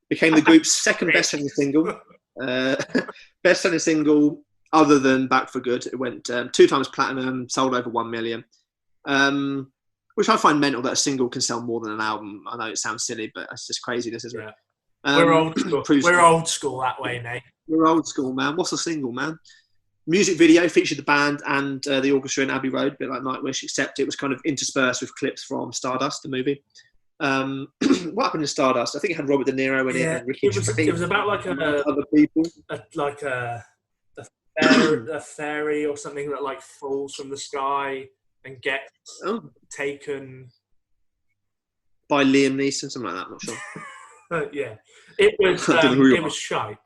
Became the group's second best-selling single. Best-selling single other than Back for Good. It went 2 times platinum, sold over 1 million. Which I find mental that a single can sell more than an album. I know it sounds silly, but it's just craziness, isn't it? We're old school. We're old school that way, mate. We're old school, man. What's a single, man? Music video featured the band and the orchestra in Abbey Road, a bit like Nightwish, except it was kind of interspersed with clips from Stardust, the movie. What happened in Stardust? I think it had Robert De Niro in it. And Ricky it was about like other people. A fairy or something that like falls from the sky and gets taken by Liam Neeson, something like that. I'm not sure. Yeah, it was shite.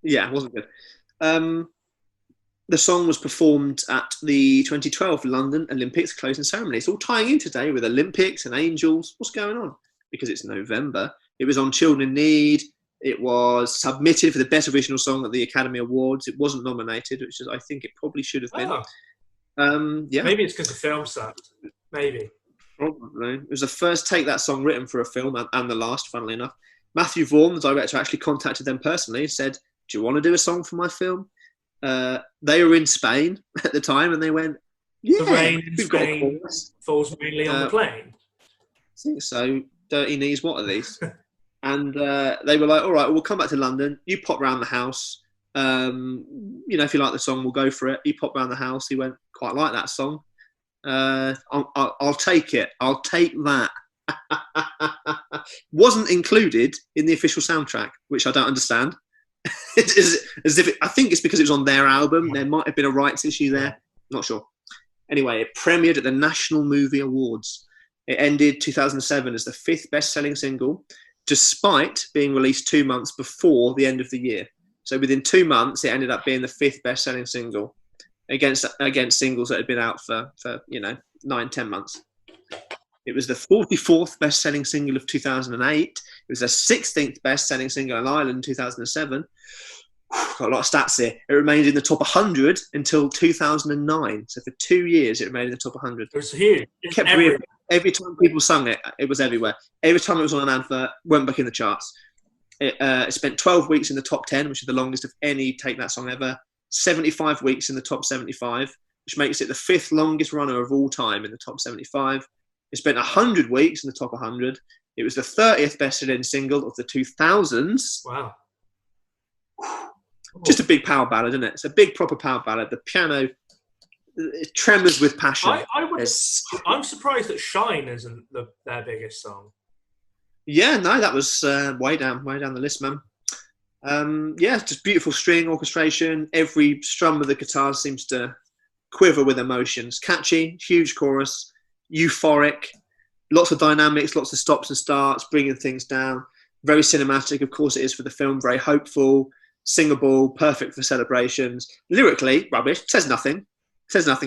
Yeah, it wasn't good. The song was performed at the 2012 London Olympics closing ceremony. It's all tying in today with Olympics and angels. What's going on? Because it's November. It was on Children in Need. It was submitted for the Best Original Song at the Academy Awards. It wasn't nominated, which is, I think it probably should have been. Yeah. Maybe it's because the film sucked. Maybe. Probably. It was the first take that song written for a film and the last, funnily enough. Matthew Vaughn, the director, actually contacted them personally and said, "Do you want to do a song for my film?" They were in Spain at the time and they went, "Yeah, the rain in we've Spain got a chorus." falls mainly on the plane. I think so. Dirty Knees, what are these? And they were like, "All right, we'll come back to London. You pop round the house. If you like the song, we'll go for it." He popped round the house. He went, "Quite like that song. I'll take it. I'll take that." Wasn't included in the official soundtrack, which I don't understand. I think it's because it was on their album. There might have been a rights issue there. Not sure. Anyway, it premiered at the National Movie Awards. It ended 2007 as the 5th best-selling single, despite being released 2 months before the end of the year. So within 2 months, it ended up being the 5th best-selling single against singles that had been out for 9-10 months. It was the 44th best-selling single of 2008. It was the 16th best-selling single in Ireland in 2007. Got a lot of stats here. It remained in the top 100 until 2009. So for 2 years, it remained in the top 100. It was huge. Every time people sung it, it was everywhere. Every time it was on an advert, went back in the charts. It spent 12 weeks in the top 10, which is the longest of any Take That song ever. 75 weeks in the top 75, which makes it the 5th longest runner of all time in the top 75. It spent 100 weeks in the top 100. It was the 30th best-selling single of the 2000s. Wow. just a big power ballad, isn't it? It's a big proper power ballad. The piano it tremors with passion. I'm surprised that Shine isn't their biggest song. Yeah, no, that was way down the list, man. Yeah, just beautiful string orchestration. Every strum of the guitar seems to quiver with emotions. Catchy, huge chorus, euphoric, lots of dynamics, lots of stops and starts, bringing things down. Very cinematic, of course it is for the film. Very hopeful, singable, perfect for celebrations. Lyrically, rubbish. Says nothing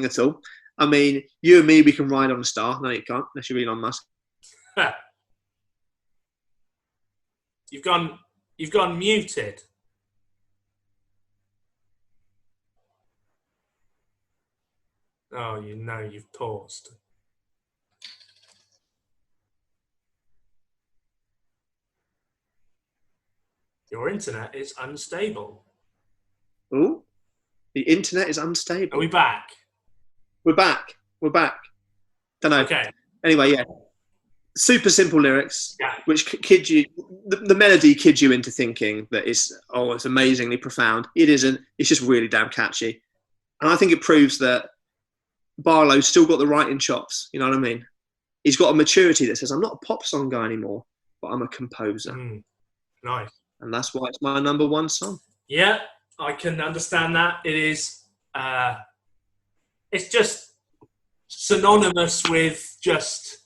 at all. I mean, you and me, we can ride on a star. No, you can't, unless you're Elon Musk. You've gone muted. Oh, you've paused. Your internet is unstable. Ooh, the internet is unstable. Are we back? We're back. Don't know. Okay. Anyway, yeah. Super simple lyrics, Yeah. which kid you. The melody kids you into thinking that it's amazingly profound. It isn't. It's just really damn catchy, and I think it proves that Barlow's still got the writing chops. You know what I mean? He's got a maturity that says, "I'm not a pop song guy anymore, but I'm a composer." Nice. And that's why it's my number one song. Yeah, I can understand that. It is. It's just synonymous with just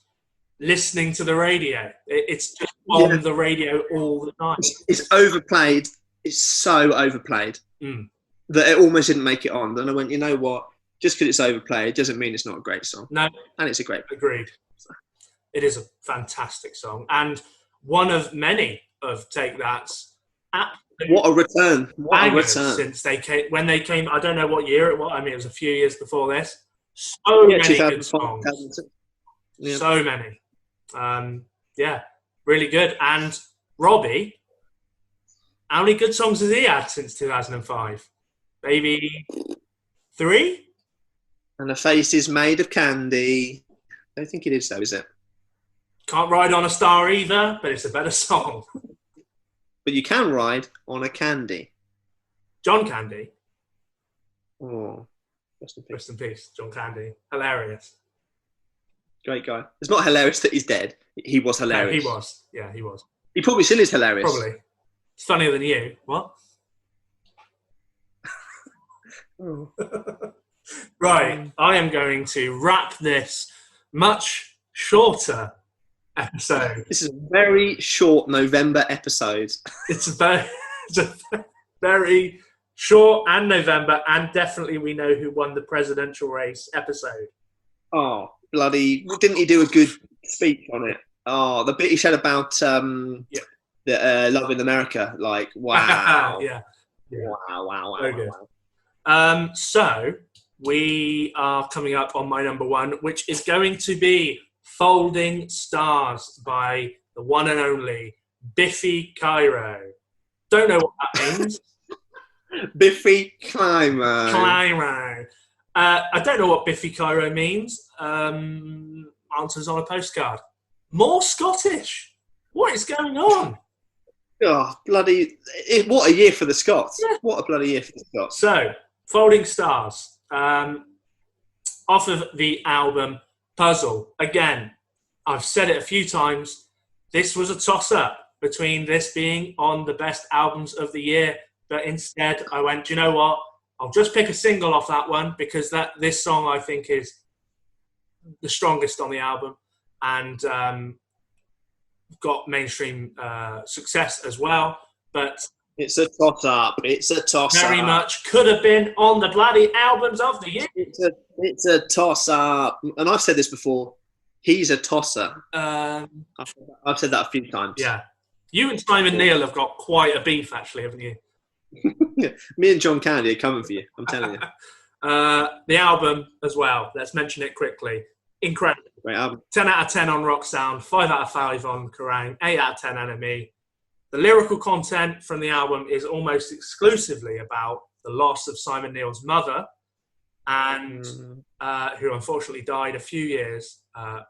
listening to the radio. It's just on the radio all the time. It's overplayed. It's so overplayed that it almost didn't make it on. Then I went, you know what? Just because it's overplayed doesn't mean it's not a great song. No, and it's a great. Agreed. It is a fantastic song and one of many of Take That's. What a return! What a return! Since when they came, I don't know what year it was. I mean, it was a few years before this. So many good songs. Yeah. So many. Yeah, really good. And Robbie, how many good songs has he had since 2005? Maybe 3? And the face is made of candy. I don't think it is though, is it? Can't Ride on a Star either, but it's a better song. But you can ride on a candy. John Candy. Oh, rest in peace. Rest in peace, John Candy. Hilarious. Great guy. It's not hilarious that he's dead. He was hilarious. No, he was. Yeah, he was. He probably still is hilarious. Probably. It's funnier than you. What? Oh. Right. I am going to wrap this much shorter episode. This is a very short November episode. It's a very short and November, and definitely we know who won the presidential race episode. Oh, bloody! Didn't he do a good speech on it? Oh, the bit he said about the love in America. Like, wow. yeah. Wow. Very good. So we are coming up on my number one, which is going to be Folding Stars by the one and only Biffy Clyro. Don't know what that means. Biffy Clyro. I don't know what Biffy Clyro means. Answers on a postcard. More Scottish. What is going on? Oh, bloody... What a year for the Scots. Yeah. What a bloody year for the Scots. So, Folding Stars. Off of the album Puzzle. Again, I've said it a few times. This was a toss-up between this being on the best albums of the year. But instead, I went, do you know what? I'll just pick a single off that one because this song, I think, is the strongest on the album and got mainstream success as well. But it's a toss-up. It's a toss-up. Very much could have been on the bloody albums of the year. It's a toss-up. And I've said this before. He's a tosser. I've said that a few times. Yeah. You and Simon Neil have got quite a beef, actually, haven't you? Me and John Candy are coming for you. I'm telling you. The album as well. Let's mention it quickly. Incredible. Great album. 10 out of 10 on Rock Sound. 5 out of 5 on Kerrang. 8 out of 10 NME. The lyrical content from the album is almost exclusively about the loss of Simon Neil's mother, and who unfortunately died a few years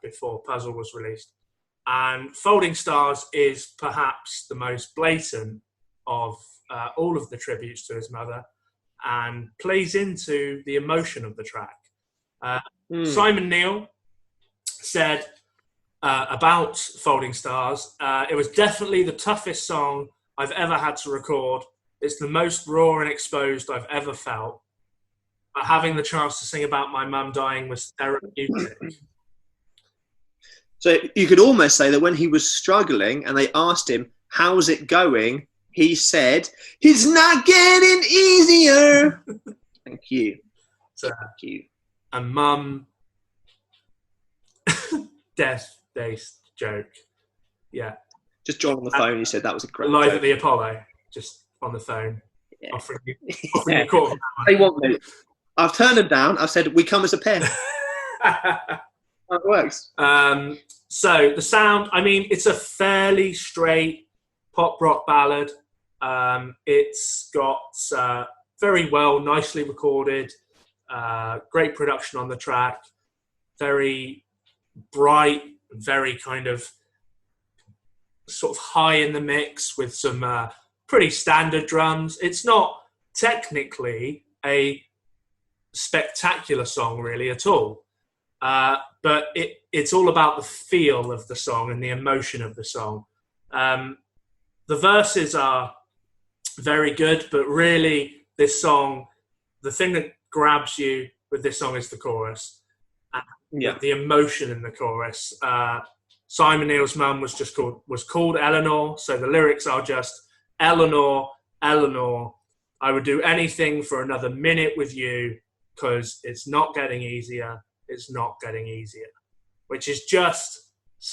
before Puzzle was released. And Folding Stars is perhaps the most blatant of all of the tributes to his mother and plays into the emotion of the track. Simon Neil said about Folding Stars, it was definitely the toughest song I've ever had to record. It's the most raw and exposed I've ever felt. But having the chance to sing about my mum dying was therapeutic. So you could almost say that when he was struggling and they asked him, how's it going? He said, it's not getting easier. Thank you. So, Thank you. A mum death-based joke. Yeah. Just John on the phone, he said that was a great Live joke. at the Apollo, just on the phone, offering you Yeah. a quarter. They want me. I've turned them down. I've said, we come as a pair. That works. So the sound, I mean, it's a fairly straight pop rock ballad. It's got very well, nicely recorded, great production on the track, very bright, very kind of sort of high in the mix with some pretty standard drums. It's not technically a spectacular song really at all. But it's all about the feel of the song and the emotion of the song. The verses are very good, but really this song, the thing that grabs you with this song is the chorus. Yeah. The emotion in the chorus. Simon Neil's mum was called Eleanor, so the lyrics are just, Eleanor, Eleanor, I would do anything for another minute with you because it's not getting easier. It's not getting easier, which is just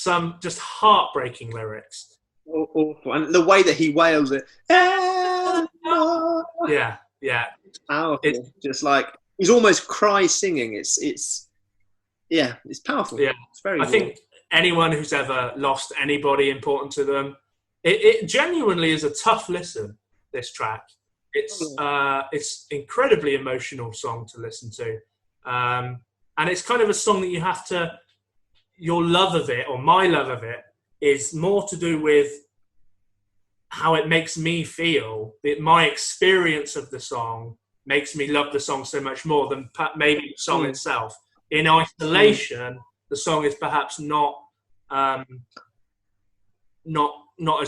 heartbreaking lyrics. Awful. And the way that he wails it. Eleanor. Yeah. It's powerful. It's just like, he's almost cry singing. It's powerful. Yeah. It's very I think anyone who's ever lost anybody important to them, it genuinely is a tough listen, this track. It's incredibly emotional song to listen to. And it's kind of a song that you have to, your love of it, or my love of it, is more to do with how it makes me feel. My experience of the song makes me love the song so much more than maybe the song itself. In isolation, the song is perhaps not as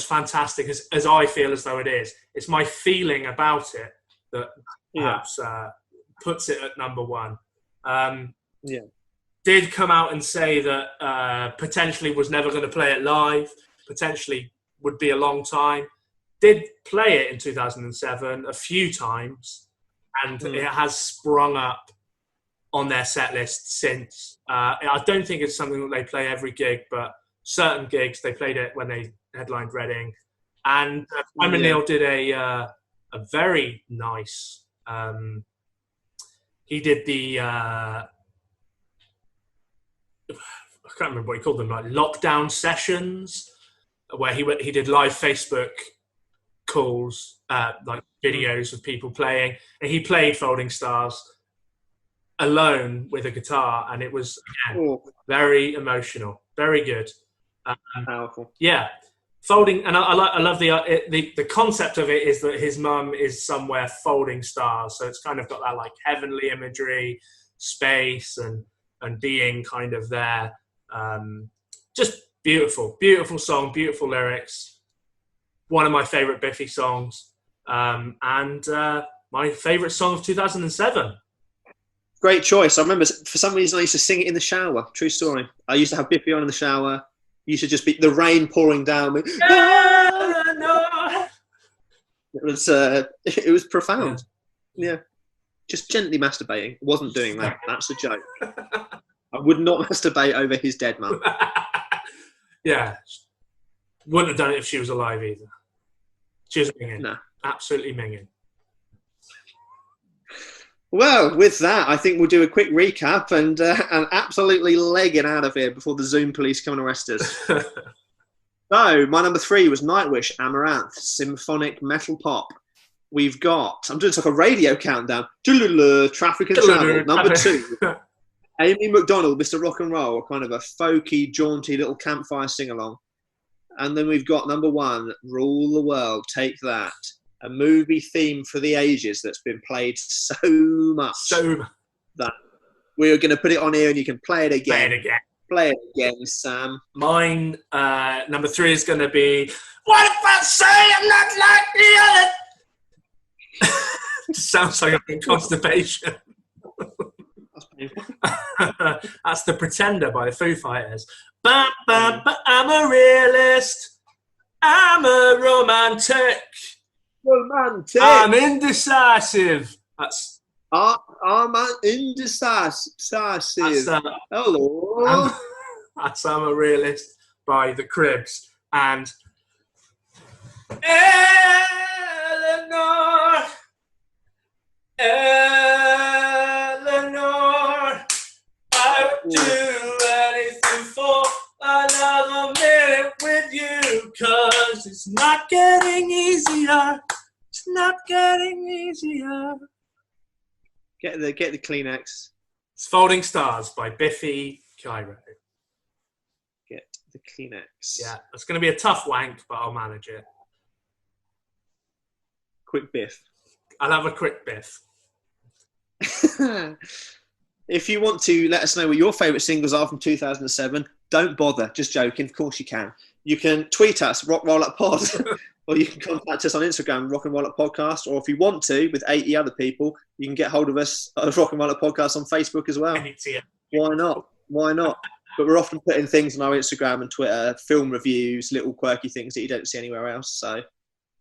fantastic as I feel as though it is. It's my feeling about it that perhaps puts it at number one. Did come out and say that potentially was never going to play it live, potentially would be a long time. Did play it in 2007 a few times, and it has sprung up on their set list since. I don't think it's something that they play every gig, but certain gigs, they played it when they headlined Reading. And Simon Neil did a very nice, he did the, I can't remember what he called them, like lockdown sessions, where he did live Facebook calls, like videos of people playing, and he played Folding Stars alone with a guitar, and it was very emotional, very good, powerful. Yeah, folding, and I love the concept of it is that his mum is somewhere folding stars, so it's kind of got that like heavenly imagery, space, and being kind of there. Just beautiful song, beautiful lyrics. One of my favorite Biffy songs, and my favorite song of 2007. Great choice. I remember for some reason I used to sing it in the shower. True story. I used to have Biffy on in the shower. Used to just be the rain pouring down. It was profound. Yeah. Just gently masturbating. Wasn't doing that. That's a joke. I would not masturbate over his dead mum. Yeah. Wouldn't have done it if she was alive either. She was minging. No. Absolutely minging. Well, with that, I think we'll do a quick recap and absolutely leg it out of here before the Zoom police come and arrest us. So, my number 3 was Nightwish, Amaranth, symphonic metal pop. We've got, I'm doing like a radio countdown. Traffic and Travel. Number 2, Amy McDonald, Mr. Rock and Roll, kind of a folky, jaunty little campfire sing-along. And then we've got number 1, Rule the World, Take That. A movie theme for the ages that's been played so much. That we're going to put it on here and you can play it again. Play it again, Sam. Mine, number 3 is going to be, what if I say I'm not like the other? Sounds like I'm in constipation. That's The Pretender by the Foo Fighters. But I'm a realist. I'm a romantic. I'm indecisive. I'm indecisive. Hello. That's I'm a realist by The Cribs. And Eleanor, I would do anything for another minute with you, 'cause it's not getting easier. It's not getting easier. Get the Kleenex. It's Folding Stars by Biffy Clyro. Get the Kleenex. Yeah, it's going to be a tough wank, but I'll manage it. Quick biff. I'll have a quick biff. If you want to let us know what your favourite singles are from 2007, don't bother. Just joking. Of course you can. You can tweet us, Rock Roll Up Pod, or you can contact us on Instagram, Rock and Roll Up Podcast, or if you want to, with 80 other people, you can get hold of us at Rock and Roll Up Podcast on Facebook as well. Why not? Why not? But we're often putting things on our Instagram and Twitter, film reviews, little quirky things that you don't see anywhere else. So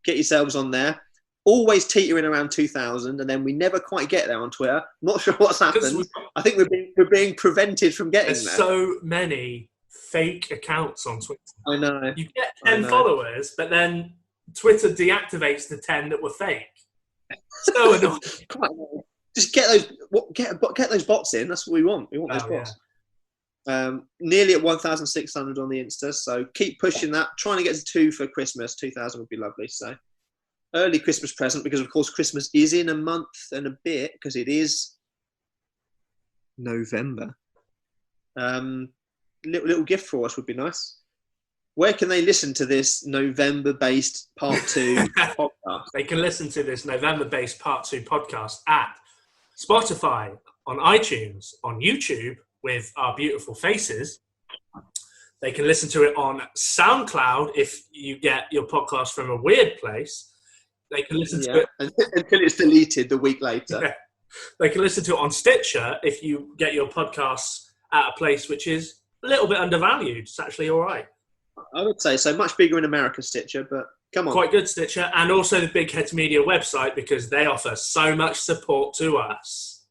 get yourselves on there. Always teetering around 2000, and then we never quite get there on Twitter. Not sure what's happened. I think we're being prevented from getting there. There's so many fake accounts on Twitter. I know. You get 10 followers, but then Twitter deactivates the 10 that were fake. So annoying. Just get those bots in. That's what we want. We want those bots. Yeah. Nearly at 1,600 on the Insta, so keep pushing that. Trying to get to 2 for Christmas. 2,000 would be lovely. So early Christmas present, because of course Christmas is in a month and a bit, because it is November. Little gift for us would be nice. Where can they listen to this November-based Part 2 podcast? They can listen to this November-based Part 2 podcast at Spotify, on iTunes, on YouTube with our beautiful faces. They can listen to it on SoundCloud if you get your podcast from a weird place. They can listen to it until it's deleted the week later. Yeah. They can listen to it on Stitcher if you get your podcasts at a place which is a little bit undervalued. It's actually all right. I would say so. Much bigger in America, Stitcher, but come on. Quite good, Stitcher. And also the Big Heads Media website, because they offer so much support to us.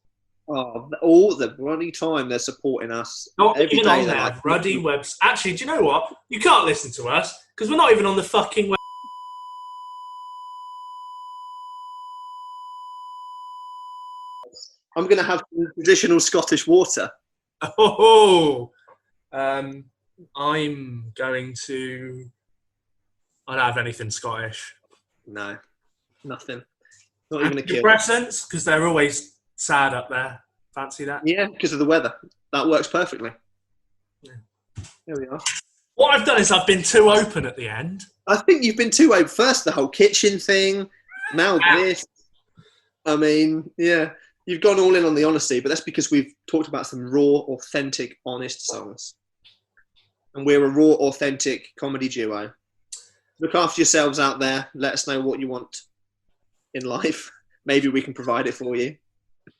Oh, all the bloody time they're supporting us. Not even on their ruddy website. Actually, do you know what? You can't listen to us because we're not even on the fucking web. I'm going to have traditional Scottish water. Oh, I'm going to... I don't have anything Scottish. No, nothing. Not even a kill. Antidepressants, because they're always sad up there. Fancy that? Yeah, because of the weather. That works perfectly. Yeah. There we are. What I've done is I've been too open at the end. I think you've been too open. First, the whole kitchen thing. Now this. I mean, yeah. You've gone all in on the honesty, but that's because we've talked about some raw, authentic, honest songs. And we're a raw, authentic comedy duo. Look after yourselves out there. Let us know what you want in life. Maybe we can provide it for you.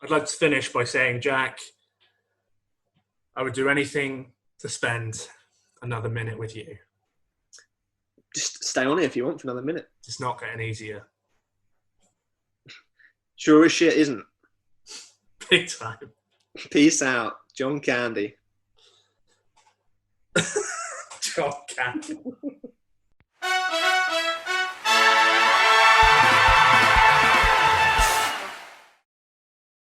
I'd like to finish by saying, Jack, I would do anything to spend another minute with you. Just stay on it if you want for another minute. It's not getting easier. Sure as shit isn't. Big time. Peace out. John Candy. John Candy.